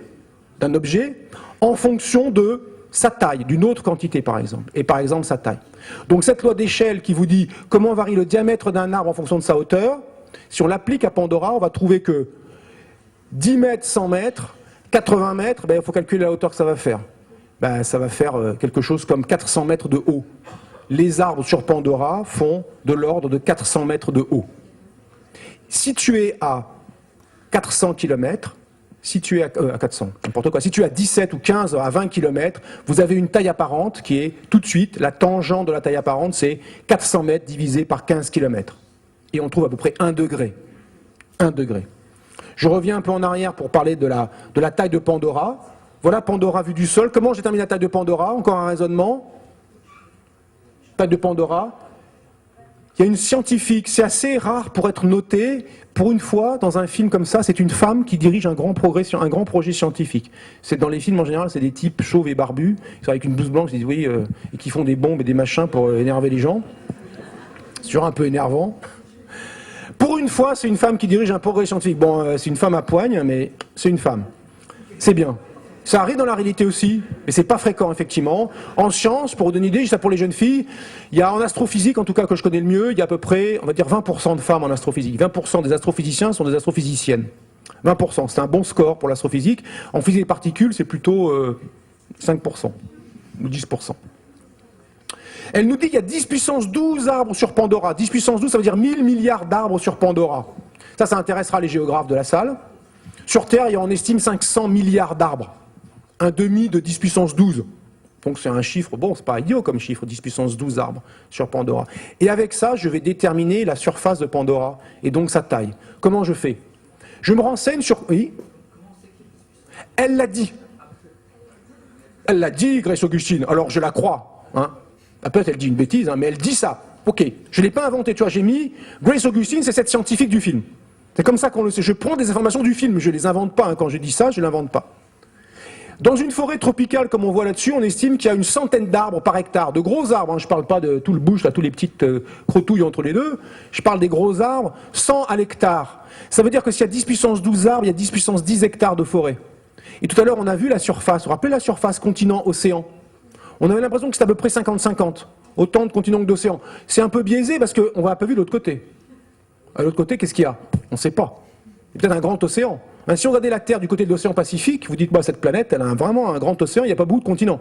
d'un objet en fonction de sa taille, d'une autre quantité par exemple, et par exemple sa taille. Donc cette loi d'échelle qui vous dit comment varie le diamètre d'un arbre en fonction de sa hauteur, si on l'applique à Pandora, on va trouver que 10 mètres, 100 mètres, 80 mètres, il faut calculer la hauteur que ça va faire. Ça va faire quelque chose comme 400 mètres de haut. Les arbres sur Pandora font de l'ordre de 400 mètres de haut. si tu es à 400 km, si tu es à 400, n'importe quoi, si tu es à 17 ou 15, à 20 km, vous avez une taille apparente qui est tout de suite, la tangente de la taille apparente, c'est 400 mètres divisé par 15 km. Et on trouve à peu près 1 degré. 1 degré. Je reviens un peu en arrière pour parler de la taille de Pandora. Voilà Pandora vue du sol. Comment j'ai terminé la taille de Pandora? Encore un raisonnement. Taille de Pandora. Il y a une scientifique, c'est assez rare pour être noté. Pour une fois, dans un film comme ça, c'est une femme qui dirige un grand projet scientifique. C'est dans les films en général, c'est des types chauves et barbus, avec une blouse blanche, ils disent oui, et qui font des bombes et des machins pour énerver les gens. C'est toujours un peu énervant. Pour une fois, c'est une femme qui dirige un projet scientifique. Bon, c'est une femme à poigne, mais c'est une femme. C'est bien. Ça arrive dans la réalité aussi, mais c'est pas fréquent, effectivement. En sciences, pour vous donner une idée, juste pour les jeunes filles, il y a en astrophysique, en tout cas que je connais le mieux, il y a à peu près, on va dire 20% de femmes en astrophysique. 20% des astrophysiciens sont des astrophysiciennes. 20%, c'est un bon score pour l'astrophysique. En physique des particules, c'est plutôt 5% ou 10%. Elle nous dit qu'il y a 10 puissance 12 arbres sur Pandora. 10 puissance 12, ça veut dire 1000 milliards d'arbres sur Pandora. Ça intéressera les géographes de la salle. Sur Terre, on estime 500 milliards d'arbres. Un demi de 10 puissance 12. Donc c'est un chiffre, bon, c'est pas idiot comme chiffre, 10 puissance 12 arbres sur Pandora. Et avec ça, je vais déterminer la surface de Pandora, et donc sa taille. Comment je fais? Je me renseigne sur... Oui. Elle l'a dit. Elle l'a dit, Grace Augustine, alors je la crois. Hein. Peut-être elle dit une bêtise, hein, mais elle dit ça. Ok, je ne l'ai pas inventé, tu vois, j'ai mis... Grace Augustine, c'est cette scientifique du film. C'est comme ça qu'on le sait. Je prends des informations du film, je ne les invente pas. Hein. Quand je dis ça, je ne l'invente pas. Dans une forêt tropicale, comme on voit là-dessus, on estime qu'il y a une centaine d'arbres par hectare. De gros arbres, hein. Je ne parle pas de tout le bush, là, tous les petites crotouilles entre les deux. Je parle des gros arbres, 100 à l'hectare. Ça veut dire que s'il y a 10 puissance 12 arbres, il y a 10 puissance 10 hectares de forêt. Et tout à l'heure, on a vu la surface. Vous vous rappelez la surface continent-océan? On avait l'impression que c'était à peu près 50-50. Autant de continents que d'océans. C'est un peu biaisé parce qu'on n'a pas vu l'autre côté. À l'autre côté, qu'est-ce qu'il y a? On ne sait pas. Il y a peut-être un grand océan. Si on regardait la Terre du côté de l'océan Pacifique, vous dites, bah, cette planète, elle a vraiment un grand océan, il n'y a pas beaucoup de continents.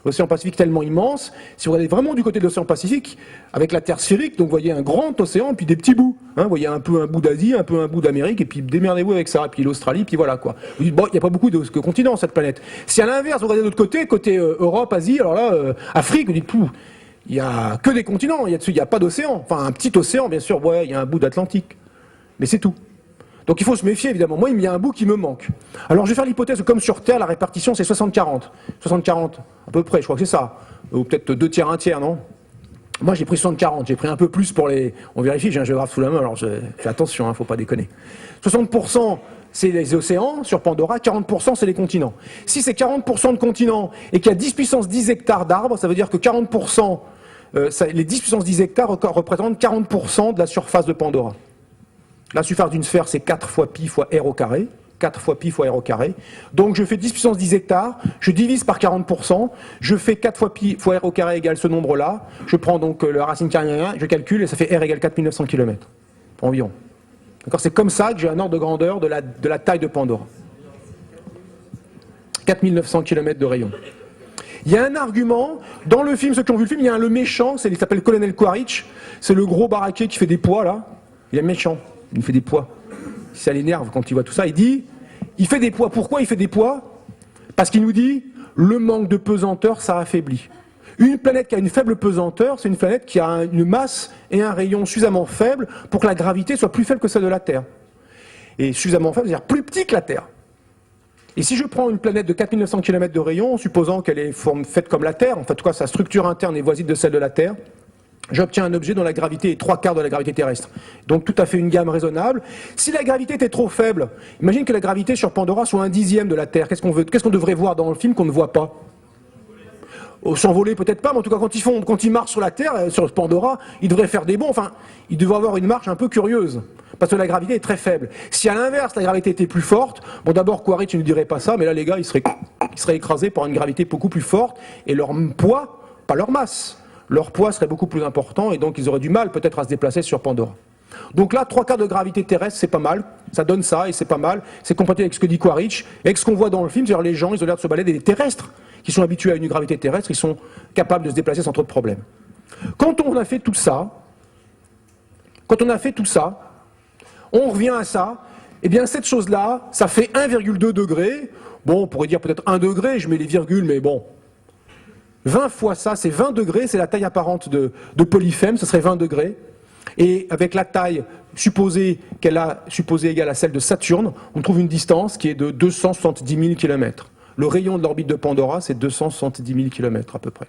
L'océan Pacifique tellement immense, si vous regardez vraiment du côté de l'océan Pacifique, avec la Terre sphérique, donc vous voyez un grand océan, puis des petits bouts. Hein, vous voyez un peu un bout d'Asie, un peu un bout d'Amérique, et puis démerdez-vous avec ça, et puis l'Australie, puis voilà quoi. Vous dites, bon, il n'y a pas beaucoup de continents, cette planète. Si à l'inverse, vous regardez de l'autre côté Europe, Asie, alors là, Afrique, vous dites, pouf, il n'y a que des continents, il n'y a pas d'océan. Enfin, un petit océan, bien sûr, ouais, il y a un bout d'Atlantique. Mais c'est tout. Donc il faut se méfier, évidemment. Moi, il y a un bout qui me manque. Alors je vais faire l'hypothèse que comme sur Terre, la répartition, c'est 60-40. 60-40, à peu près, je crois que c'est ça. Ou peut-être 2 tiers, 1 tiers, non? Moi, j'ai pris 60-40. J'ai pris un peu plus pour les... On vérifie, j'ai un géographe sous la main, alors fais attention, hein, faut pas déconner. 60%, c'est les océans sur Pandora, 40%, c'est les continents. Si c'est 40% de continents et qu'il y a 10 puissance 10 hectares d'arbres, ça veut dire que 40%, les 10 puissance 10 hectares représentent 40% de la surface de Pandora. La surface d'une sphère, c'est 4 fois pi fois r au carré. 4 fois pi fois r au carré. Donc je fais 10 puissance 10 hectares, je divise par 40%, je fais 4 fois pi fois r au carré égale ce nombre-là, je prends donc la racine carrée, je calcule et ça fait r égale 4900 km. Environ. D'accord, c'est comme ça que j'ai un ordre de grandeur de la taille de Pandora. 4900 km de rayon. Il y a un argument, dans le film, ceux qui ont vu le film, il y a le méchant, il s'appelle Colonel Quaritch, c'est le gros baraquet qui fait des poids là, il est méchant. Il fait des poids. Ça l'énerve quand il voit tout ça. Il dit, il fait des poids. Pourquoi il fait des poids? Parce qu'il nous dit, le manque de pesanteur, ça affaiblit. Une planète qui a une faible pesanteur, c'est une planète qui a une masse et un rayon suffisamment faible pour que la gravité soit plus faible que celle de la Terre. Et suffisamment faible, c'est-à-dire plus petit que la Terre. Et si je prends une planète de 4900 km de rayon, en supposant qu'elle est faite comme la Terre, en fait, en tout cas, sa structure interne est voisine de celle de la Terre, j'obtiens un objet dont la gravité est 3/4 de la gravité terrestre. Donc tout à fait une gamme raisonnable. Si la gravité était trop faible, imagine que la gravité sur Pandora soit 1/10 de la Terre. Qu'est-ce qu'on devrait voir dans le film qu'on ne voit pas? S'envoler peut-être pas, mais en tout cas quand ils marchent sur la Terre, sur Pandora, ils devraient faire des bonds. Enfin, ils devraient avoir une marche un peu curieuse. Parce que la gravité est très faible. Si à l'inverse, la gravité était plus forte, bon d'abord Quaritch ne dirait pas ça, mais là les gars, ils seraient écrasés par une gravité beaucoup plus forte, et leur poids, pas leur masse, leur poids serait beaucoup plus important et donc ils auraient du mal peut-être à se déplacer sur Pandora. Donc là, 3/4 de gravité terrestre, c'est pas mal, ça donne ça et c'est pas mal, c'est compatible avec ce que dit Quaritch, et avec ce qu'on voit dans le film, c'est-à-dire les gens, ils ont l'air de se balader, des terrestres, qui sont habitués à une gravité terrestre, ils sont capables de se déplacer sans trop de problèmes. Quand on a fait tout ça, On revient à ça. Eh bien, cette chose-là, ça fait 1,2 degré. Bon, on pourrait dire peut-être 1 degré, je mets les virgules, mais bon. 20 fois ça, c'est 20 degrés, c'est la taille apparente de Polyphème, ce serait 20 degrés. Et avec la taille supposée égale à celle de Saturne, on trouve une distance qui est de 270 000 km. Le rayon de l'orbite de Pandora, c'est 270 000 km à peu près.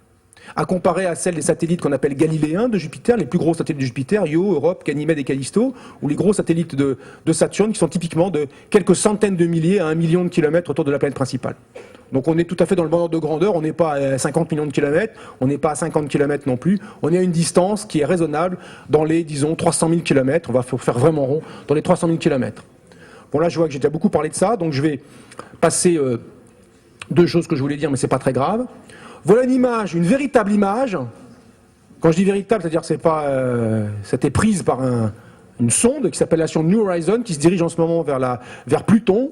À comparer à celle des satellites qu'on appelle galiléens de Jupiter, les plus gros satellites de Jupiter, Io, Europe, Ganymède et Callisto, ou les gros satellites de Saturne qui sont typiquement de quelques centaines de milliers à 1 million de kilomètres autour de la planète principale. Donc on est tout à fait dans le bon ordre de grandeur, on n'est pas à 50 millions de kilomètres, on n'est pas à 50 kilomètres non plus, on est à une distance qui est raisonnable dans les, disons, 300 000 kilomètres, on va faire vraiment rond, dans les 300 000 kilomètres. Bon là je vois que j'ai déjà beaucoup parlé de ça, donc je vais passer deux choses que je voulais dire, mais c'est pas très grave. Voilà une image, une véritable image. Quand je dis véritable, c'est-à-dire que c'est pas, c'était prise par une sonde qui s'appelle la sonde New Horizons, qui se dirige en ce moment vers Pluton,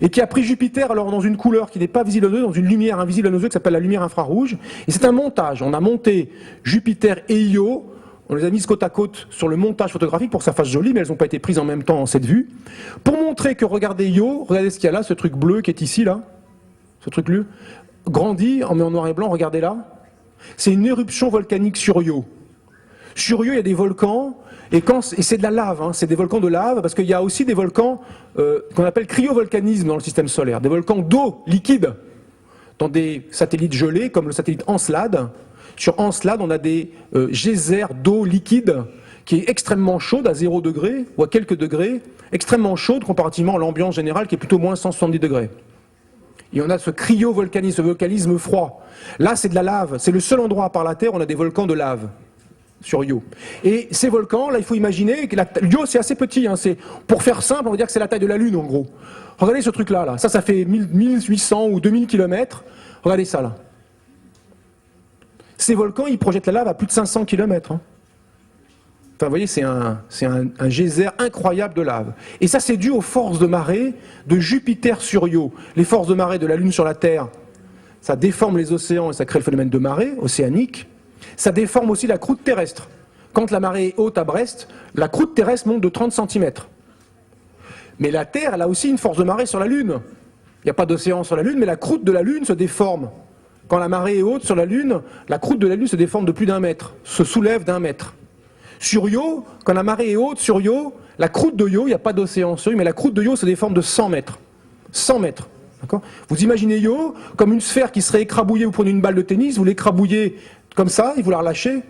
et qui a pris Jupiter alors dans une couleur qui n'est pas visible à nos yeux, dans une lumière invisible à nos yeux qui s'appelle la lumière infrarouge. Et c'est un montage. On a monté Jupiter et Io, on les a mises côte à côte sur le montage photographique pour que ça fasse joli, mais elles n'ont pas été prises en même temps en cette vue. Pour montrer que, regardez Io, regardez ce qu'il y a là, ce truc bleu qui est ici, là, ce truc-là, grandi, en noir et blanc, regardez là. C'est une éruption volcanique sur Io. Sur Io, il y a des volcans, et c'est de la lave, hein, c'est des volcans de lave, parce qu'il y a aussi des volcans qu'on appelle cryovolcanisme dans le système solaire, des volcans d'eau liquide, dans des satellites gelés, comme le satellite Encelade. Sur Encelade, on a des geysers d'eau liquide, qui est extrêmement chaude, à 0 degré, ou à quelques degrés, extrêmement chaude comparativement à l'ambiance générale, qui est plutôt moins 170 degrés. Et on a ce cryovolcanisme, ce volcanisme froid. Là, c'est de la lave. C'est le seul endroit par la Terre où on a des volcans de lave, sur Io. Et ces volcans, là, il faut imaginer que Io, c'est assez petit. Hein, pour faire simple, on va dire que c'est la taille de la Lune, en gros. Regardez ce truc-là. Là. Ça fait 1800 ou 2000 km. Regardez ça, là. Ces volcans, ils projettent la lave à plus de 500 km. Hein. Enfin, vous voyez, c'est un geyser incroyable de lave. Et ça, c'est dû aux forces de marée de Jupiter sur Io. Les forces de marée de la Lune sur la Terre, ça déforme les océans et ça crée le phénomène de marée océanique. Ça déforme aussi la croûte terrestre. Quand la marée est haute à Brest, la croûte terrestre monte de 30 cm. Mais la Terre, elle a aussi une force de marée sur la Lune. Il n'y a pas d'océan sur la Lune, mais la croûte de la Lune se déforme. Quand la marée est haute sur la Lune, la croûte de la Lune se déforme de plus d'1 mètre, se soulève d'1 mètre. Sur Io, quand la marée est haute sur Io, la croûte de Io, il n'y a pas d'océan sur Io, mais la croûte de Io se déforme de 100 mètres. 100 mètres. Vous imaginez Io comme une sphère qui serait écrabouillée, vous prenez une balle de tennis, vous l'écrabouillez comme ça, et vous la relâchez,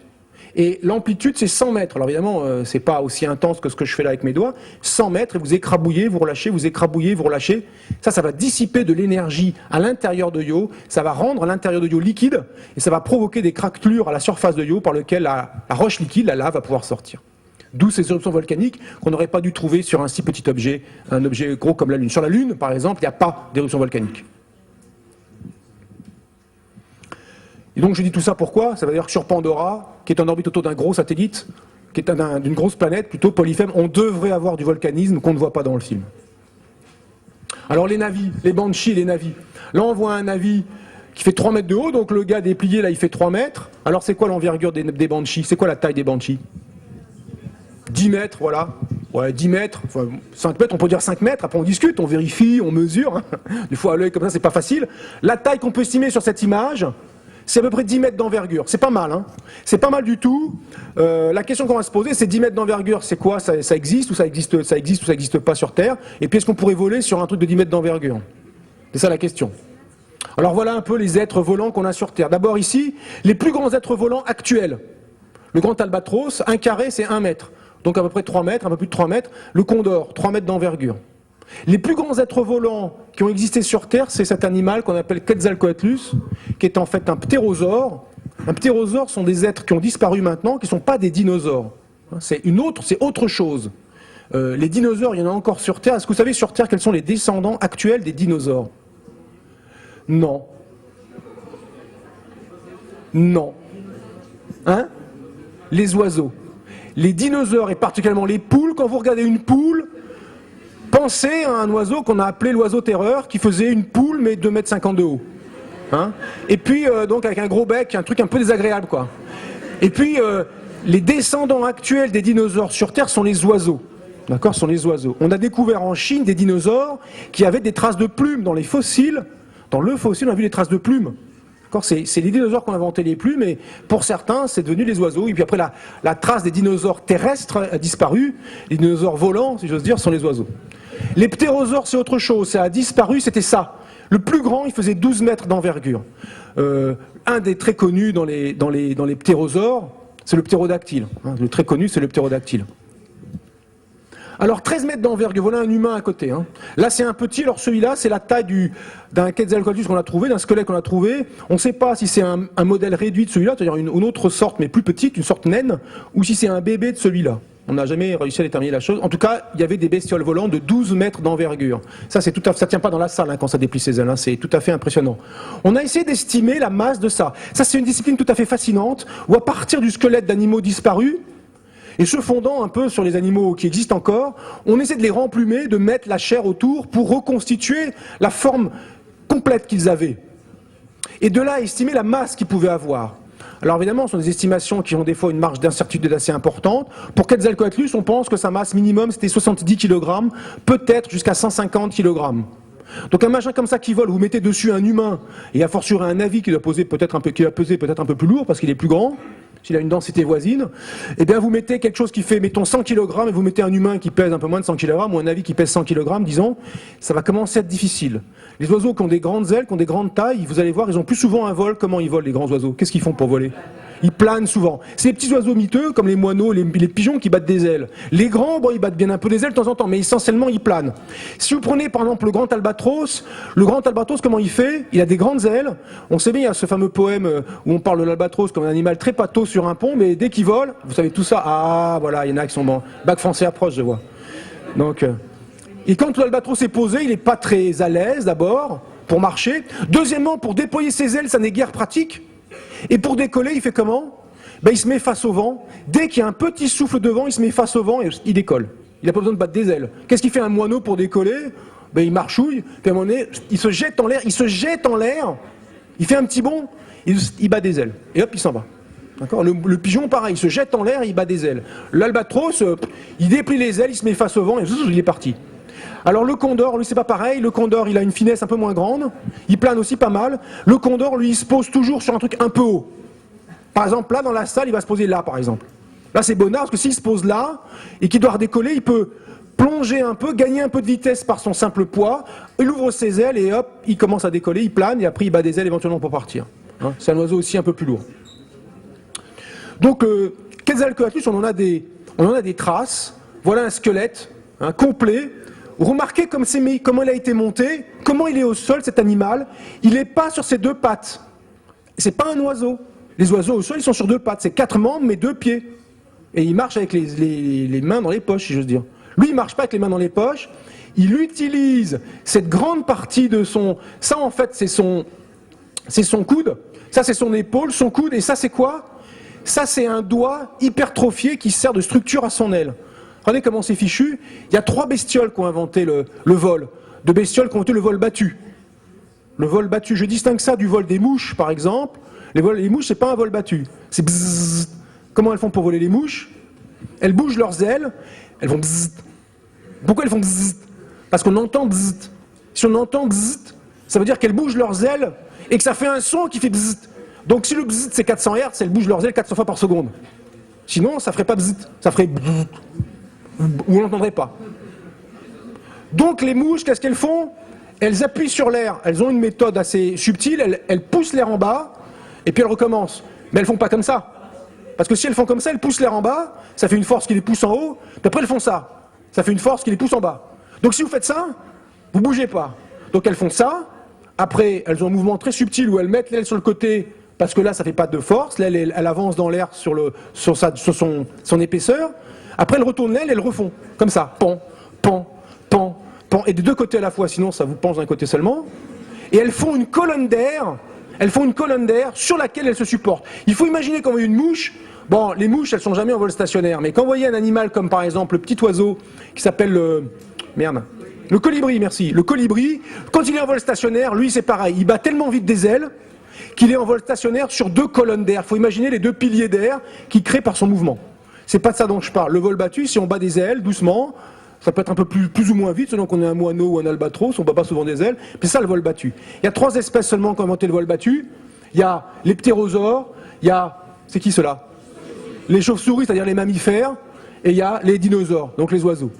et l'amplitude c'est 100 mètres. Alors évidemment, c'est pas aussi intense que ce que je fais là avec mes doigts, 100 mètres, et vous écrabouillez, vous relâchez, vous écrabouillez, vous relâchez. Ça va dissiper de l'énergie à l'intérieur de Io, ça va rendre l'intérieur de Io liquide, et ça va provoquer des craquelures à la surface de Io par lesquelles la roche liquide, la lave, va pouvoir sortir. D'où ces éruptions volcaniques qu'on n'aurait pas dû trouver sur un si petit objet, un objet gros comme la Lune. Sur la Lune, par exemple, il n'y a pas d'éruption volcanique. Et donc je dis tout ça pourquoi? Ça veut dire que sur Pandora, qui est en orbite autour d'un gros satellite, qui est d'une grosse planète, plutôt Polyphème, on devrait avoir du volcanisme qu'on ne voit pas dans le film. Alors les navis, les Banshee et les navis. Là on voit un navi qui fait 3 mètres de haut, donc le gars déplié là il fait 3 mètres. Alors c'est quoi l'envergure des Banshee? C'est quoi la taille des Banshee? 10 mètres, voilà. Ouais, 10 mètres, enfin, 5 mètres, on peut dire 5 mètres, après on discute, on vérifie, on mesure. Hein. Des fois à l'œil comme ça, c'est pas facile. La taille qu'on peut estimer sur cette image, c'est à peu près 10 mètres d'envergure. C'est pas mal, hein. C'est pas mal du tout. La question qu'on va se poser, c'est 10 mètres d'envergure, c'est quoi? Ça existe ou ça existe pas sur Terre? Et puis est-ce qu'on pourrait voler sur un truc de 10 mètres d'envergure? C'est ça la question. Alors voilà un peu les êtres volants qu'on a sur Terre. D'abord ici, les plus grands êtres volants actuels. Le grand albatros, un carré, c'est 1 mètre. Donc à peu près 3 mètres, un peu plus de 3 mètres. Le condor, 3 mètres d'envergure. Les plus grands êtres volants qui ont existé sur Terre, c'est cet animal qu'on appelle Quetzalcoatlus, qui est en fait un ptérosaure. Un ptérosaure sont des êtres qui ont disparu maintenant, qui ne sont pas des dinosaures. C'est autre chose. Les dinosaures, il y en a encore sur Terre. Est-ce que vous savez sur Terre quels sont les descendants actuels des dinosaures? Non. Non. Hein? Les oiseaux. Les dinosaures, et particulièrement les poules, quand vous regardez une poule, pensez à un oiseau qu'on a appelé l'oiseau terreur, qui faisait une poule, mais 2,50 m de haut. Hein? Et puis, donc avec un gros bec, un truc un peu désagréable, quoi. Et puis, les descendants actuels des dinosaures sur Terre sont les oiseaux. D'accord, ce sont les oiseaux. On a découvert en Chine des dinosaures qui avaient des traces de plumes dans les fossiles. Dans le fossile, on a vu des traces de plumes. C'est les dinosaures qui ont inventé les plumes, et pour certains, c'est devenu les oiseaux. Et puis après, la trace des dinosaures terrestres a disparu. Les dinosaures volants, si j'ose dire, sont les oiseaux. Les ptérosaures, c'est autre chose. Ça a disparu, c'était ça. Le plus grand, il faisait 12 mètres d'envergure. Un des très connus dans les ptérosaures, c'est le ptérodactyle. Le très connu, c'est le ptérodactyle. Alors 13 mètres d'envergure, voilà un humain à côté. Là c'est un petit, alors celui-là c'est la taille d'un Quetzalcoatlus qu'on a trouvé, d'un squelette qu'on a trouvé. On ne sait pas si c'est un modèle réduit de celui-là, c'est-à-dire une autre sorte mais plus petite, une sorte naine, ou si c'est un bébé de celui-là. On n'a jamais réussi à déterminer la chose. En tout cas, il y avait des bestioles volantes de 12 mètres d'envergure. Ça tient pas dans la salle quand ça déplie ses ailes, c'est tout à fait impressionnant. On a essayé d'estimer la masse de ça. Ça c'est une discipline tout à fait fascinante, où à partir du squelette d'animaux disparus, et se fondant un peu sur les animaux qui existent encore, on essaie de les remplumer, de mettre la chair autour pour reconstituer la forme complète qu'ils avaient. Et de là, estimer la masse qu'ils pouvaient avoir. Alors évidemment, ce sont des estimations qui ont des fois une marge d'incertitude assez importante. Pour Quetzalcoatlus, on pense que sa masse minimum, c'était 70 kg, peut-être jusqu'à 150 kg. Donc un machin comme ça qui vole, vous mettez dessus un humain, et à fortiori un navire qui doit peser peut-être un peu plus lourd, parce qu'il est plus grand, s'il a une densité voisine, eh bien vous mettez quelque chose qui fait, mettons 100 kg, et vous mettez un humain qui pèse un peu moins de 100 kg, ou un navire qui pèse 100 kg, disons, ça va commencer à être difficile. Les oiseaux qui ont des grandes ailes, qui ont des grandes tailles, vous allez voir, ils ont plus souvent un vol. Comment ils volent, les grands oiseaux? Qu'est-ce qu'ils font pour voler? Ils planent souvent. C'est les petits oiseaux miteux, comme les moineaux, les pigeons, qui battent des ailes. Les grands, bon, ils battent bien un peu des ailes de temps en temps, mais essentiellement, ils planent. Si vous prenez, par exemple, le grand albatros, comment il fait? Il a des grandes ailes. On sait bien, il y a ce fameux poème où on parle de l'albatros comme un animal très pâteau sur un pont, mais dès qu'il vole, vous savez tout ça, ah, voilà, il y en a qui sont bons. Bac français approche, je vois. Donc, et quand l'albatros est posé, il n'est pas très à l'aise, d'abord, pour marcher. Deuxièmement, pour déployer ses ailes, ça n'est guère pratique. Et pour décoller, il fait comment? Il se met face au vent. Dès qu'il y a un petit souffle de vent, il se met face au vent et il décolle. Il n'a pas besoin de battre des ailes. Qu'est-ce qu'il fait un moineau pour décoller? Il marchouille, puis à un moment donné, il se jette en l'air, il fait un petit bond, il bat des ailes. Et hop, il s'en va. D'accord? Le pigeon, pareil, il se jette en l'air, il bat des ailes. L'albatros, il déplie les ailes, il se met face au vent et il est parti. Alors le condor, lui, c'est pas pareil. Le condor, il a une finesse un peu moins grande. Il plane aussi pas mal. Le condor, lui, il se pose toujours sur un truc un peu haut. Par exemple, là, dans la salle, il va se poser là, par exemple. Là, c'est bonnard, parce que s'il se pose là, et qu'il doit redécoller, il peut plonger un peu, gagner un peu de vitesse par son simple poids. Il ouvre ses ailes, et hop, il commence à décoller, il plane, et après, il bat des ailes éventuellement pour partir. C'est un oiseau aussi un peu plus lourd. Donc, Quetzalcoatlus, on en a des traces. Voilà un squelette complet. Remarquez comment il a été monté, comment il est au sol, cet animal. Il n'est pas sur ses deux pattes. C'est pas un oiseau. Les oiseaux au sol, ils sont sur deux pattes. C'est 4 membres, mais 2 pieds. Et il marche avec les mains dans les poches, si j'ose dire. Lui, il ne marche pas avec les mains dans les poches. Il utilise cette grande partie de son... Ça, en fait, c'est son coude. Ça, c'est son épaule, son coude. Et ça, c'est quoi? Ça, c'est un doigt hypertrophié qui sert de structure à son aile. Regardez comment c'est fichu. Il y a 3 bestioles qui ont inventé le vol. 2 bestioles qui ont inventé le vol battu. Le vol battu, je distingue ça du vol des mouches, par exemple. Les mouches, c'est pas un vol battu. C'est bzzz. Comment elles font pour voler les mouches? Elles bougent leurs ailes. Elles font bzzz. Pourquoi elles font bzzz? Parce qu'on entend bzzz. Si on entend bzzz, ça veut dire qu'elles bougent leurs ailes et que ça fait un son qui fait bzzz. Donc si le bzzz c'est 400 Hz, elles bougent leurs ailes 400 fois par seconde. Sinon, ça ferait pas bzzz. Ça ferait bzzz. Ou on n'entendrait pas. Donc les mouches, qu'est-ce qu'elles font? Elles appuient sur l'air. Elles ont une méthode assez subtile. Elles poussent l'air en bas et puis elles recommencent. Mais elles font pas comme ça. Parce que si elles font comme ça, elles poussent l'air en bas, ça fait une force qui les pousse en haut, puis après elles font ça. Ça fait une force qui les pousse en bas. Donc si vous faites ça, vous bougez pas. Donc elles font ça, après elles ont un mouvement très subtil où elles mettent l'aile sur le côté, parce que là ça fait pas de force, l'aile elle avance dans l'air sur son épaisseur, après elles retournent l'aile et elles refont, comme ça, pan, pan, pan, pan, et des deux côtés à la fois, sinon ça vous penche d'un côté seulement, et elles font une colonne d'air. Elles font une colonne d'air sur laquelle elles se supportent. Il faut imaginer quand vous voyez une mouche, bon, les mouches, elles sont jamais en vol stationnaire, mais quand vous voyez un animal comme par exemple le petit oiseau qui s'appelle le colibri, merci. Le colibri, quand il est en vol stationnaire, lui c'est pareil, il bat tellement vite des ailes qu'il est en vol stationnaire sur 2 colonnes d'air. Il faut imaginer les 2 piliers d'air qu'il crée par son mouvement. C'est pas de ça dont je parle. Le vol battu, si on bat des ailes doucement, Ça peut être un peu plus ou moins vite, selon qu'on est un moineau ou un albatros, on ne bat pas souvent des ailes. Puis ça, le vol battu. Il y a 3 espèces seulement qui ont inventé le vol battu. Il y a les ptérosaures, il y a... C'est qui ceux-là? Les chauves-souris, c'est-à-dire les mammifères, et il y a les dinosaures, donc les oiseaux.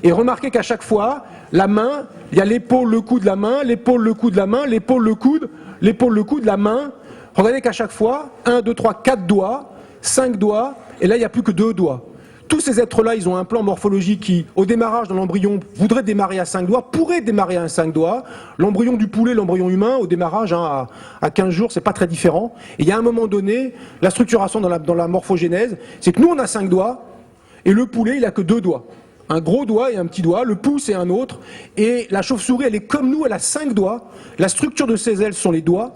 Et remarquez qu'à chaque fois, la main, il y a l'épaule, le coude, la main, l'épaule, le coude, la main, l'épaule, le coude, l'épaule, le coude, la main. Regardez qu'à chaque fois, 1, 2, 3, 4 doigts, 5 doigts, et là, il n'y a plus que 2 doigts. Tous ces êtres-là, ils ont un plan morphologique qui, au démarrage de l'embryon, voudrait démarrer à 5 doigts, pourrait démarrer à 5 doigts. L'embryon du poulet, l'embryon humain, au démarrage, à 15 jours, c'est pas très différent. Et il y a un moment donné, la structuration dans la morphogénèse, c'est que nous, on a 5 doigts, et le poulet, il a que 2 doigts. Un gros doigt et un petit doigt, le pouce et un autre. Et la chauve-souris, elle est comme nous, elle a 5 doigts. La structure de ses ailes sont les doigts,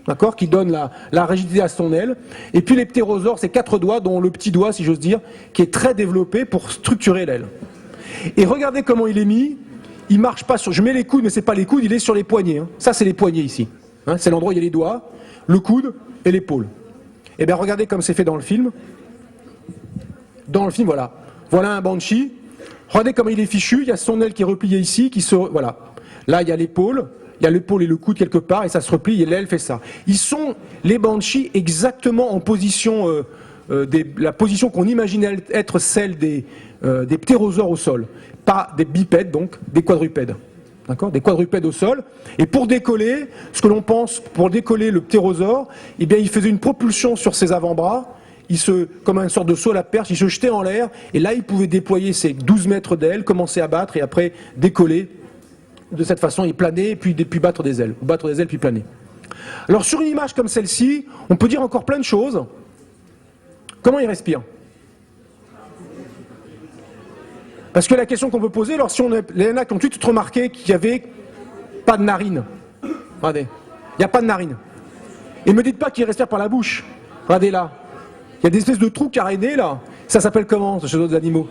d'accord, qui donnent la rigidité à son aile. Et puis les ptérosaures, c'est 4 doigts, dont le petit doigt, si j'ose dire, qui est très développé pour structurer l'aile. Et regardez comment il est mis. Il marche pas sur... Je mets les coudes, mais c'est pas les coudes, il est sur les poignets. Hein. Ça, c'est les poignets ici. Hein, c'est l'endroit où il y a les doigts, le coude et l'épaule. Et bien regardez comme c'est fait dans le film. Dans le film, voilà. Voilà un banshee. Regardez comment il est fichu. Il y a son aile qui est repliée ici, qui se... Voilà. Là, il y a l'épaule. Il y a l'épaule et le coude quelque part, et ça se replie, et l'aile fait ça. Ils sont, les banshees, exactement en position, la position qu'on imaginait être celle des ptérosaures au sol. Pas des bipèdes, donc, des quadrupèdes. D'accord ? Des quadrupèdes au sol. Et pour décoller, ce que l'on pense, pour décoller le ptérosaure, eh bien, il faisait une propulsion sur ses avant-bras, comme une sorte de saut à la perche, il se jetait en l'air, et là, il pouvait déployer ses 12 mètres d'aile, commencer à battre, et après décoller. De cette façon, il planait, puis battre des ailes. Battre des ailes, puis planer. Alors, sur une image comme celle-ci, on peut dire encore plein de choses. Comment il respire? Parce que la question qu'on peut poser, alors si les nanas qui ont tout de suite remarqué qu'il n'y avait pas de narine. Regardez, il n'y a pas de narine. Et ne me dites pas qu'il respire par la bouche. Regardez là. Il y a des espèces de trous carénés là. Ça s'appelle comment, chez d'autres animaux?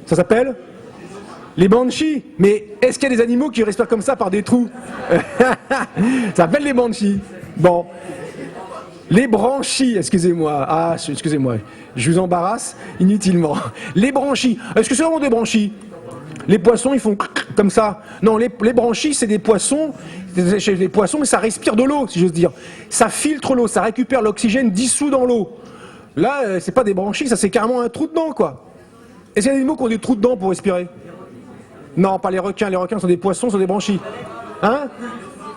Ça s'appelle les banshees. Mais est-ce qu'il y a des animaux qui respirent comme ça par des trous? Ça s'appelle les banshees. Bon. Les branchies, excusez-moi. Ah, excusez-moi. Je vous embarrasse inutilement. Les branchies. Est-ce que c'est vraiment des branchies? Les poissons, ils font comme ça. Non, les branchies, c'est des poissons. Chez les poissons, mais ça respire de l'eau, si j'ose dire. Ça filtre l'eau, ça récupère l'oxygène dissous dans l'eau. Là, c'est pas des branchies, ça c'est carrément un trou dedans, quoi. Est-ce qu'il y a des animaux qui ont des trous dedans pour respirer? Non, pas les requins. Les requins sont des poissons, sont des branchies. Hein?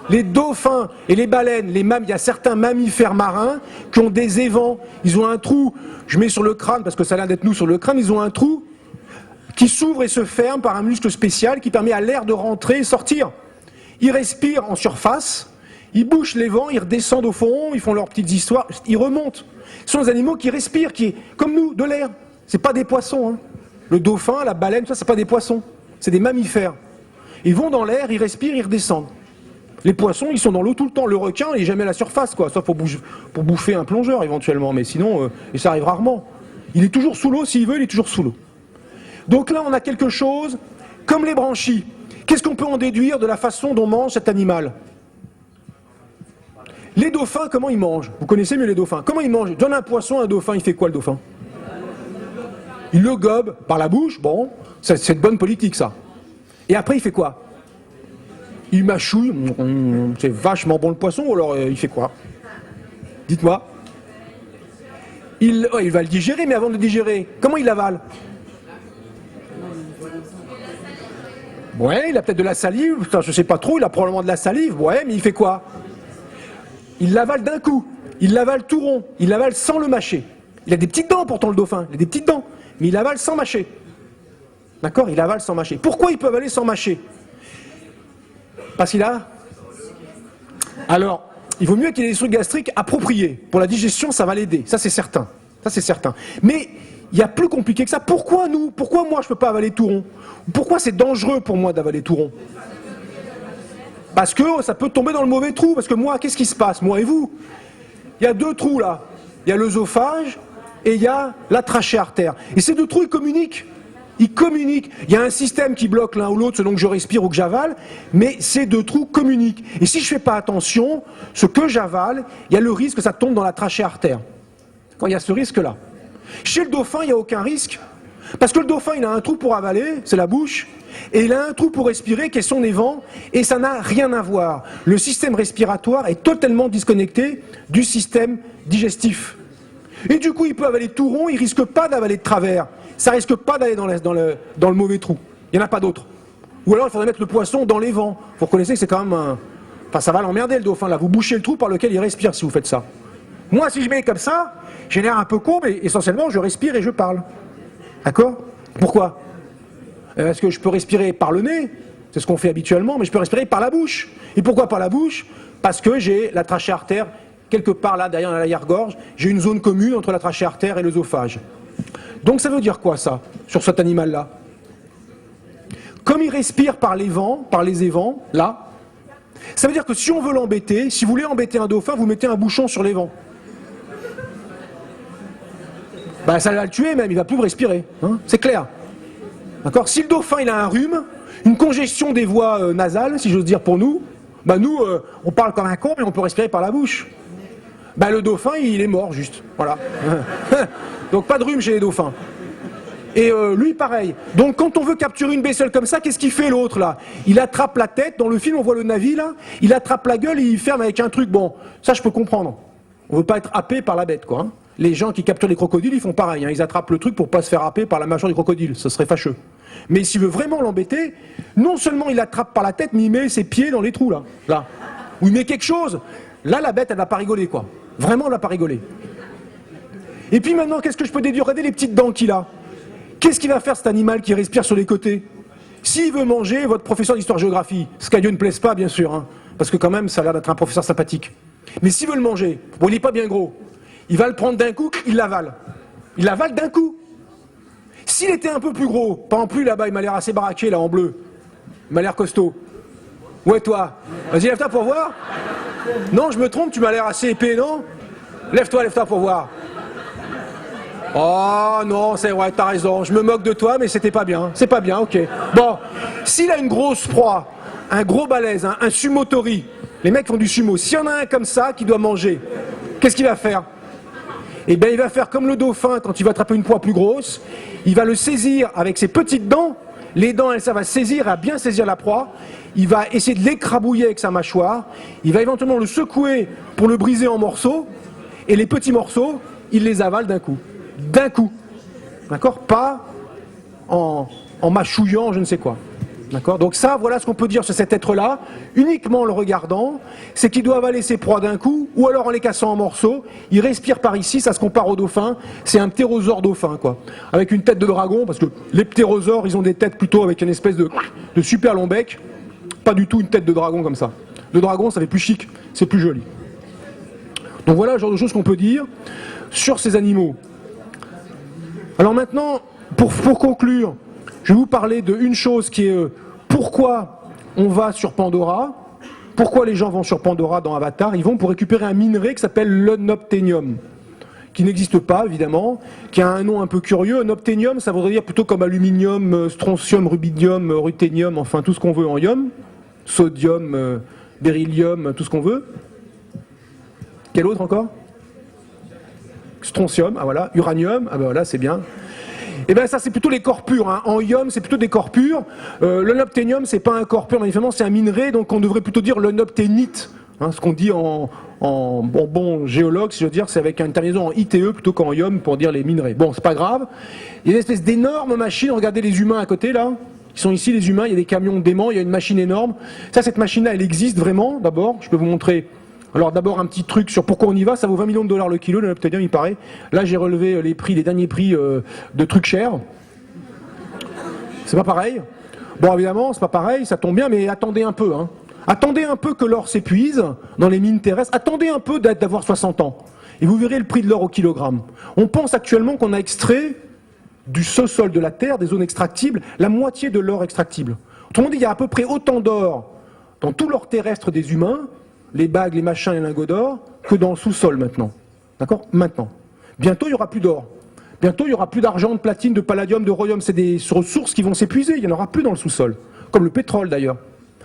Les dauphins et les baleines, il y a certains mammifères marins qui ont des évents. Ils ont un trou, je mets sur le crâne parce que ça a l'air d'être nous sur le crâne, ils ont un trou qui s'ouvre et se ferme par un muscle spécial qui permet à l'air de rentrer et sortir. Ils respirent en surface, ils bouchent les vents, ils redescendent au fond, ils font leurs petites histoires, ils remontent. Ce sont des animaux qui respirent, comme nous, de l'air. C'est pas des poissons. Hein. Le dauphin, la baleine, ça, c'est pas des poissons. C'est des mammifères. Ils vont dans l'air, ils respirent, ils redescendent. Les poissons, ils sont dans l'eau tout le temps. Le requin, il n'est jamais à la surface, quoi. Sauf pour bouffer un plongeur, éventuellement. Mais sinon, et ça arrive rarement. Il est toujours sous l'eau, s'il veut, il est toujours sous l'eau. Donc là, on a quelque chose, comme les branchies. Qu'est-ce qu'on peut en déduire de la façon dont mange cet animal? Les dauphins, comment ils mangent? Vous connaissez mieux les dauphins. Comment ils mangent? Donne un poisson à un dauphin, il fait quoi, le dauphin? Il le gobe par la bouche, bon, c'est de bonne politique, ça. Et après, il fait quoi? Il mâchouille, c'est vachement bon le poisson, ou alors il fait quoi? Dites-moi. Il va le digérer, mais avant de le digérer, comment il l'avale? Ouais, il a peut-être de la salive, je sais pas trop, il a probablement de la salive, ouais, mais il fait quoi? Il l'avale d'un coup, il l'avale tout rond, il l'avale sans le mâcher. Il a des petites dents pourtant le dauphin, il a des petites dents, mais il avale sans mâcher. D'accord? Il avale sans mâcher. Pourquoi il peut avaler sans mâcher? Parce qu'il a... Alors, il vaut mieux qu'il ait des trucs gastriques appropriés. Pour la digestion, ça va l'aider. Ça, c'est certain. Ça, c'est certain. Mais il y a plus compliqué que ça. Pourquoi moi, je ne peux pas avaler tout rond? Pourquoi c'est dangereux pour moi d'avaler tout rond? Parce que ça peut tomber dans le mauvais trou. Parce que moi, qu'est-ce qui se passe, moi et vous? Il y a 2 trous, là. Il y a l'œsophage et il y a la trachée artère. Et ces 2 trous, ils communiquent. Ils communiquent. Il y a un système qui bloque l'un ou l'autre selon que je respire ou que j'avale, mais ces 2 trous communiquent. Et si je ne fais pas attention, ce que j'avale, il y a le risque que ça tombe dans la trachée artère. Quand il y a ce risque-là. Chez le dauphin, il n'y a aucun risque, Parce que le dauphin, il a un trou pour avaler, c'est la bouche, et il a un trou pour respirer, qui sont les vents, et ça n'a rien à voir. Le système respiratoire est totalement disconnecté du système digestif. Et du coup, il peut avaler tout rond, il risque pas d'avaler de travers. Ça risque pas d'aller dans le mauvais trou. Il n'y en a pas d'autre. Ou alors, il faudrait mettre le poisson dans les vents. Vous reconnaissez que c'est quand même un... Enfin, ça va l'emmerder, le dauphin, là. Vous bouchez le trou par lequel il respire, si vous faites ça. Moi, si je mets comme ça, j'ai l'air un peu con, mais essentiellement, je respire et je parle. D'accord? Pourquoi? Parce que je peux respirer par le nez, c'est ce qu'on fait habituellement, mais je peux respirer par la bouche. Et pourquoi par la bouche? Parce que j'ai la trachée artère, quelque part là, derrière l'arrière-gorge, j'ai une zone commune entre la trachée artère et l'œsophage. Donc ça veut dire quoi, ça, sur cet animal-là? Comme il respire par les vents, par les évents, là, ça veut dire que si on veut l'embêter, si vous voulez embêter un dauphin, vous mettez un bouchon sur les vents. Ben, ça va le tuer même, il va plus respirer, hein, c'est clair. D'accord? Si le dauphin il a un rhume, une congestion des voies nasales, si j'ose dire pour nous, ben nous, on parle comme un con, mais on peut respirer par la bouche. Ben le dauphin, il est mort juste, voilà. Donc pas de rhume chez les dauphins. Et lui, pareil. Donc quand on veut capturer une bestiole comme ça, qu'est-ce qu'il fait l'autre là? Il attrape la tête, dans le film on voit le navire là, il attrape la gueule et il ferme avec un truc, bon, ça je peux comprendre. On veut pas être happé par la bête, quoi. Hein. Les gens qui capturent les crocodiles, ils font pareil, hein. Ils attrapent le truc pour pas se faire happer par la mâchoire du crocodile, ce serait fâcheux. Mais s'il veut vraiment l'embêter, non seulement il l'attrape par la tête, mais il met ses pieds dans les trous là. Là. Ou il met quelque chose. Là, la bête, elle va pas rigoler, quoi. Vraiment, elle va pas rigoler. Et puis maintenant, qu'est-ce que je peux déduire? Regardez les petites dents qu'il a. Qu'est-ce qu'il va faire cet animal qui respire sur les côtés? S'il veut manger, votre professeur d'histoire-géographie, ce qu'à Dieu ne plaise pas, bien sûr, hein, parce que quand même, ça a l'air d'être un professeur sympathique. Mais s'il veut le manger, bon, il n'est pas bien gros, il va le prendre d'un coup, il l'avale. Il l'avale d'un coup. S'il était un peu plus gros, pas en plus là-bas, il m'a l'air assez baraqué, là, en bleu. Il m'a l'air costaud. Ouais, toi, vas-y, lève-toi pour voir. Non, je me trompe, tu m'as l'air assez épais, non? Lève-toi pour voir. Oh non, c'est vrai, t'as raison, je me moque de toi, mais c'était pas bien, c'est pas bien, ok. Bon, s'il a une grosse proie, un gros balèze, un sumotori, les mecs font du sumo, s'il y en a un comme ça qui doit manger, qu'est-ce qu'il va faire? Eh bien, il va faire comme le dauphin quand il va attraper une proie plus grosse, il va le saisir avec ses petites dents, les dents, elles, ça va saisir, à bien saisir la proie, il va essayer de l'écrabouiller avec sa mâchoire, il va éventuellement le secouer pour le briser en morceaux, et les petits morceaux, il les avale d'un coup. D'un coup, d'accord? Pas en mâchouillant je ne sais quoi, d'accord? Donc ça, voilà ce qu'on peut dire sur cet être-là, uniquement en le regardant, c'est qu'il doit avaler ses proies d'un coup, ou alors en les cassant en morceaux, il respire par ici, ça se compare au dauphin, c'est un ptérosaure dauphin, quoi, avec une tête de dragon, parce que les ptérosaures, ils ont des têtes plutôt avec une espèce de super long bec, pas du tout une tête de dragon comme ça. Le dragon, ça fait plus chic, c'est plus joli. Donc voilà le genre de choses qu'on peut dire sur ces animaux. Alors maintenant, pour conclure, je vais vous parler d'une chose qui est pourquoi on va sur Pandora, pourquoi les gens vont sur Pandora dans Avatar. Ils vont pour récupérer un minerai qui s'appelle l'unobtainium, qui n'existe pas évidemment, qui a un nom un peu curieux. Unobtainium, ça voudrait dire plutôt comme aluminium, strontium, rubidium, ruthénium, enfin tout ce qu'on veut en ium, sodium, beryllium, tout ce qu'on veut. Quel autre encore? Strontium, ah voilà, uranium, ah ben voilà, c'est bien. Et bien ça c'est plutôt les corps purs, hein. En ium c'est plutôt des corps purs. L'unobtainium c'est pas un corps pur, manifestement c'est un minerai, donc on devrait plutôt dire l'unobtainite. Hein, ce qu'on dit en bon géologue, si je veux dire, c'est avec une terminaison en ITE plutôt qu'en ium pour dire les minerais. Bon, c'est pas grave. Il y a une espèce d'énorme machine, regardez les humains à côté là. Ils sont ici les humains, il y a des camions d'aimants, il y a une machine énorme. Ça, cette machine-là, elle existe vraiment, d'abord, je peux vous montrer. Alors d'abord un petit truc sur pourquoi on y va, ça vaut 20 millions de dollars le kilo, le l'unobtainium il paraît. Là j'ai relevé les prix, les derniers prix de trucs chers. C'est pas pareil. Bon évidemment c'est pas pareil, ça tombe bien, mais attendez un peu. Hein. Attendez un peu que l'or s'épuise dans les mines terrestres, attendez un peu d'avoir 60 ans. Et vous verrez le prix de l'or au kilogramme. On pense actuellement qu'on a extrait du sous-sol de la Terre, des zones extractibles, la moitié de l'or extractible. Autrement dit, il y a à peu près autant d'or dans tout l'or terrestre des humains, les bagues, les machins, les lingots d'or, que dans le sous-sol maintenant. D'accord? Maintenant. Bientôt, il n'y aura plus d'or. Bientôt, il n'y aura plus d'argent, de platine, de palladium, de rhodium. C'est des ressources qui vont s'épuiser. Il n'y en aura plus dans le sous-sol. Comme le pétrole, d'ailleurs.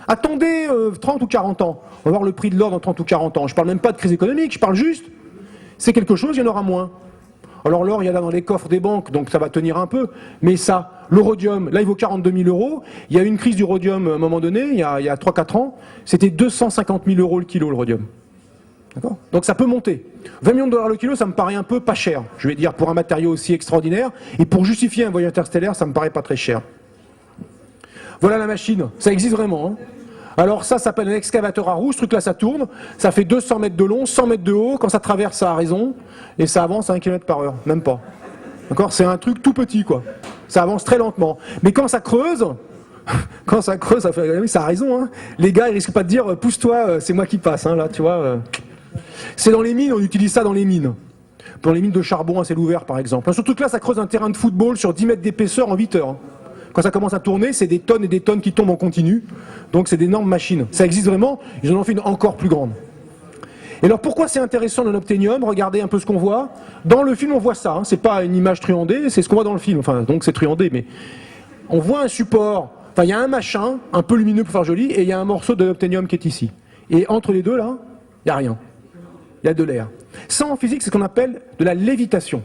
Attendez 30 ou 40 ans. On va voir le prix de l'or dans 30 ou 40 ans. Je ne parle même pas de crise économique, je parle juste. C'est quelque chose, il y en aura moins. Alors l'or, il y en a dans les coffres des banques, donc ça va tenir un peu. Mais ça, le rhodium, là il vaut 42 000 €. Il y a eu une crise du rhodium à un moment donné, il y a 3-4 ans. C'était 250 000 € le kilo, le rhodium. D'accord ? Donc ça peut monter. 20 millions de dollars le kilo, ça me paraît un peu pas cher, je vais dire, pour un matériau aussi extraordinaire. Et pour justifier un voyage interstellaire, ça me paraît pas très cher. Voilà la machine, ça existe vraiment. Hein. Alors ça s'appelle un excavateur à roue, ce truc-là ça tourne, ça fait 200 mètres de long, 100 mètres de haut, quand ça traverse ça a raison, et ça avance à 1 km/h, même pas. D'accord ? C'est un truc tout petit, quoi. Ça avance très lentement. Mais quand ça creuse, ça fait, oui, ça a raison, hein. Les gars, ils risquent pas de dire, pousse-toi, c'est moi qui passe, hein, là, tu vois. C'est dans les mines, on utilise ça dans les mines. Dans les mines de charbon à ciel ouvert, par exemple. Surtout que là, ça creuse un terrain de football sur 10 mètres d'épaisseur en 8 heures. Hein. Quand ça commence à tourner, c'est des tonnes et des tonnes qui tombent en continu. Donc c'est d'énormes machines. Ça existe vraiment, ils en ont fait une encore plus grande. Et alors pourquoi c'est intéressant le nocténium ? Regardez un peu ce qu'on voit. Dans le film, on voit ça. Hein. C'est pas une image truandée, c'est ce qu'on voit dans le film. Enfin, donc c'est truandé, mais on voit un support. Enfin, il y a un machin, un peu lumineux pour faire joli, et il y a un morceau de nocténium qui est ici. Et entre les deux, là, il n'y a rien. Il y a de l'air. Ça, en physique, c'est ce qu'on appelle de la lévitation.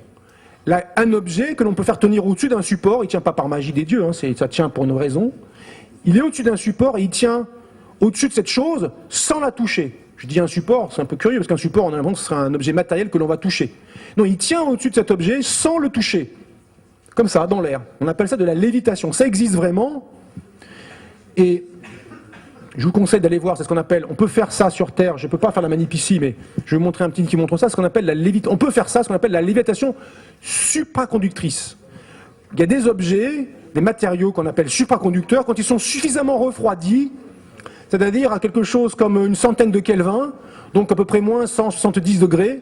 Là, un objet que l'on peut faire tenir au-dessus d'un support, il ne tient pas par magie des dieux, hein, ça tient pour nos raisons. Il est au-dessus d'un support et il tient au-dessus de cette chose sans la toucher. Je dis un support, c'est un peu curieux, parce qu'un support, on a l'impression que ce serait un objet matériel que l'on va toucher. Non, il tient au-dessus de cet objet sans le toucher. Comme ça, dans l'air. On appelle ça de la lévitation. Ça existe vraiment. Et je vous conseille d'aller voir, c'est ce qu'on appelle, on peut faire ça sur Terre, je ne peux pas faire la manip ici, mais je vais vous montrer un petit qui montre ça, ce qu'on appelle la lévitation. On peut faire ça, ce qu'on appelle la lévitation supraconductrice. Il y a des objets, des matériaux qu'on appelle supraconducteurs, quand ils sont suffisamment refroidis, c'est-à-dire à quelque chose comme une centaine de Kelvin, donc à peu près moins 170 degrés,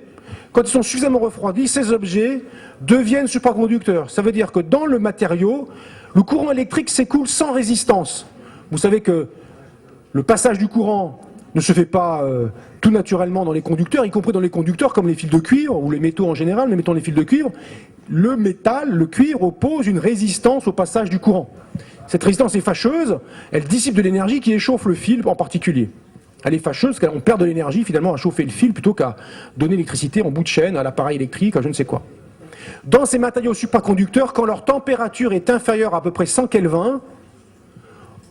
quand ils sont suffisamment refroidis, ces objets deviennent supraconducteurs. Ça veut dire que dans le matériau, le courant électrique s'écoule sans résistance. Vous savez que le passage du courant ne se fait pas tout naturellement dans les conducteurs, y compris dans les conducteurs comme les fils de cuivre, ou les métaux en général, mais mettons les fils de cuivre. Le métal, le cuivre, oppose une résistance au passage du courant. Cette résistance est fâcheuse, elle dissipe de l'énergie qui échauffe le fil en particulier. Elle est fâcheuse parce qu'on perd de l'énergie finalement à chauffer le fil plutôt qu'à donner l'électricité en bout de chaîne, à l'appareil électrique, à je ne sais quoi. Dans ces matériaux supraconducteurs, quand leur température est inférieure à peu près 100 Kelvin,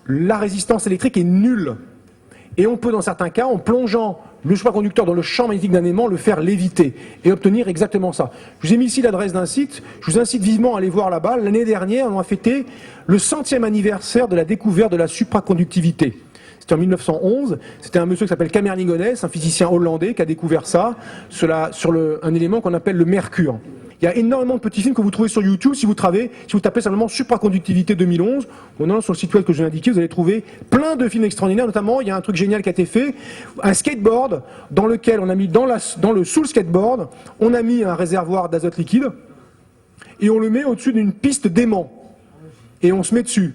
la résistance électrique est nulle. Et on peut, dans certains cas, en plongeant le supraconducteur dans le champ magnétique d'un aimant, le faire léviter et obtenir exactement ça. Je vous ai mis ici l'adresse d'un site, je vous incite vivement à aller voir là-bas. L'année dernière, on a fêté le 100e anniversaire de la découverte de la supraconductivité. C'était en 1911, c'était un monsieur qui s'appelle Kamerlingh-Onnes, un physicien hollandais qui a découvert ça sur un élément qu'on appelle le mercure. Il y a énormément de petits films que vous trouvez sur YouTube. Si vous tapez simplement supraconductivité 2011, ou non, sur le site web que je viens d'indiquer, vous allez trouver plein de films extraordinaires. Notamment, il y a un truc génial qui a été fait, un skateboard dans lequel on a mis sous le skateboard, on a mis un réservoir d'azote liquide et on le met au-dessus d'une piste d'aimant et on se met dessus.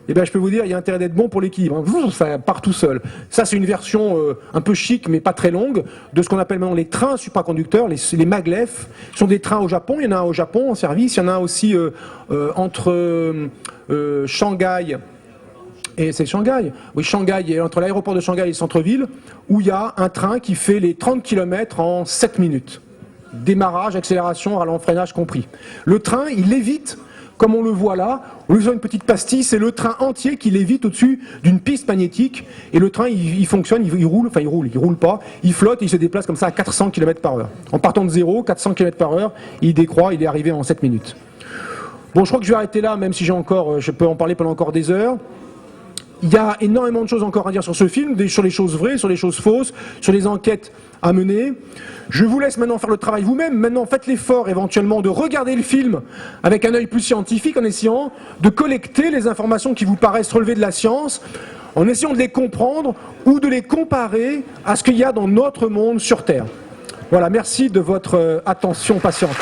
Eh bien, je peux vous dire, il y a intérêt d'être bon pour l'équilibre. Hein. Ça part tout seul. Ça, c'est une version un peu chic, mais pas très longue, de ce qu'on appelle maintenant les trains supraconducteurs, les maglev. Ce sont des trains au Japon. Il y en a un au Japon en service. Il y en a aussi entre Shanghai. Et c'est Shanghai. Oui, Shanghai, et entre l'aéroport de Shanghai et le centre-ville, où il y a un train qui fait les 30 km en 7 minutes. Démarrage, accélération, ralent, freinage compris. Le train, il lévite. Comme on le voit là, on lui fait une petite pastille, c'est le train entier qui lévite au-dessus d'une piste magnétique, et le train il fonctionne, il roule pas, il flotte et il se déplace comme ça à 400 km/h. En partant de zéro, 400 km/h, il décroît, il est arrivé en 7 minutes. Bon, je crois que je vais arrêter là, même si je peux en parler pendant encore des heures. Il y a énormément de choses encore à dire sur ce film, sur les choses vraies, sur les choses fausses, sur les enquêtes à mener. Je vous laisse maintenant faire le travail vous-même. Maintenant, faites l'effort éventuellement de regarder le film avec un œil plus scientifique, en essayant de collecter les informations qui vous paraissent relever de la science, en essayant de les comprendre ou de les comparer à ce qu'il y a dans notre monde sur Terre. Voilà, merci de votre attention patiente.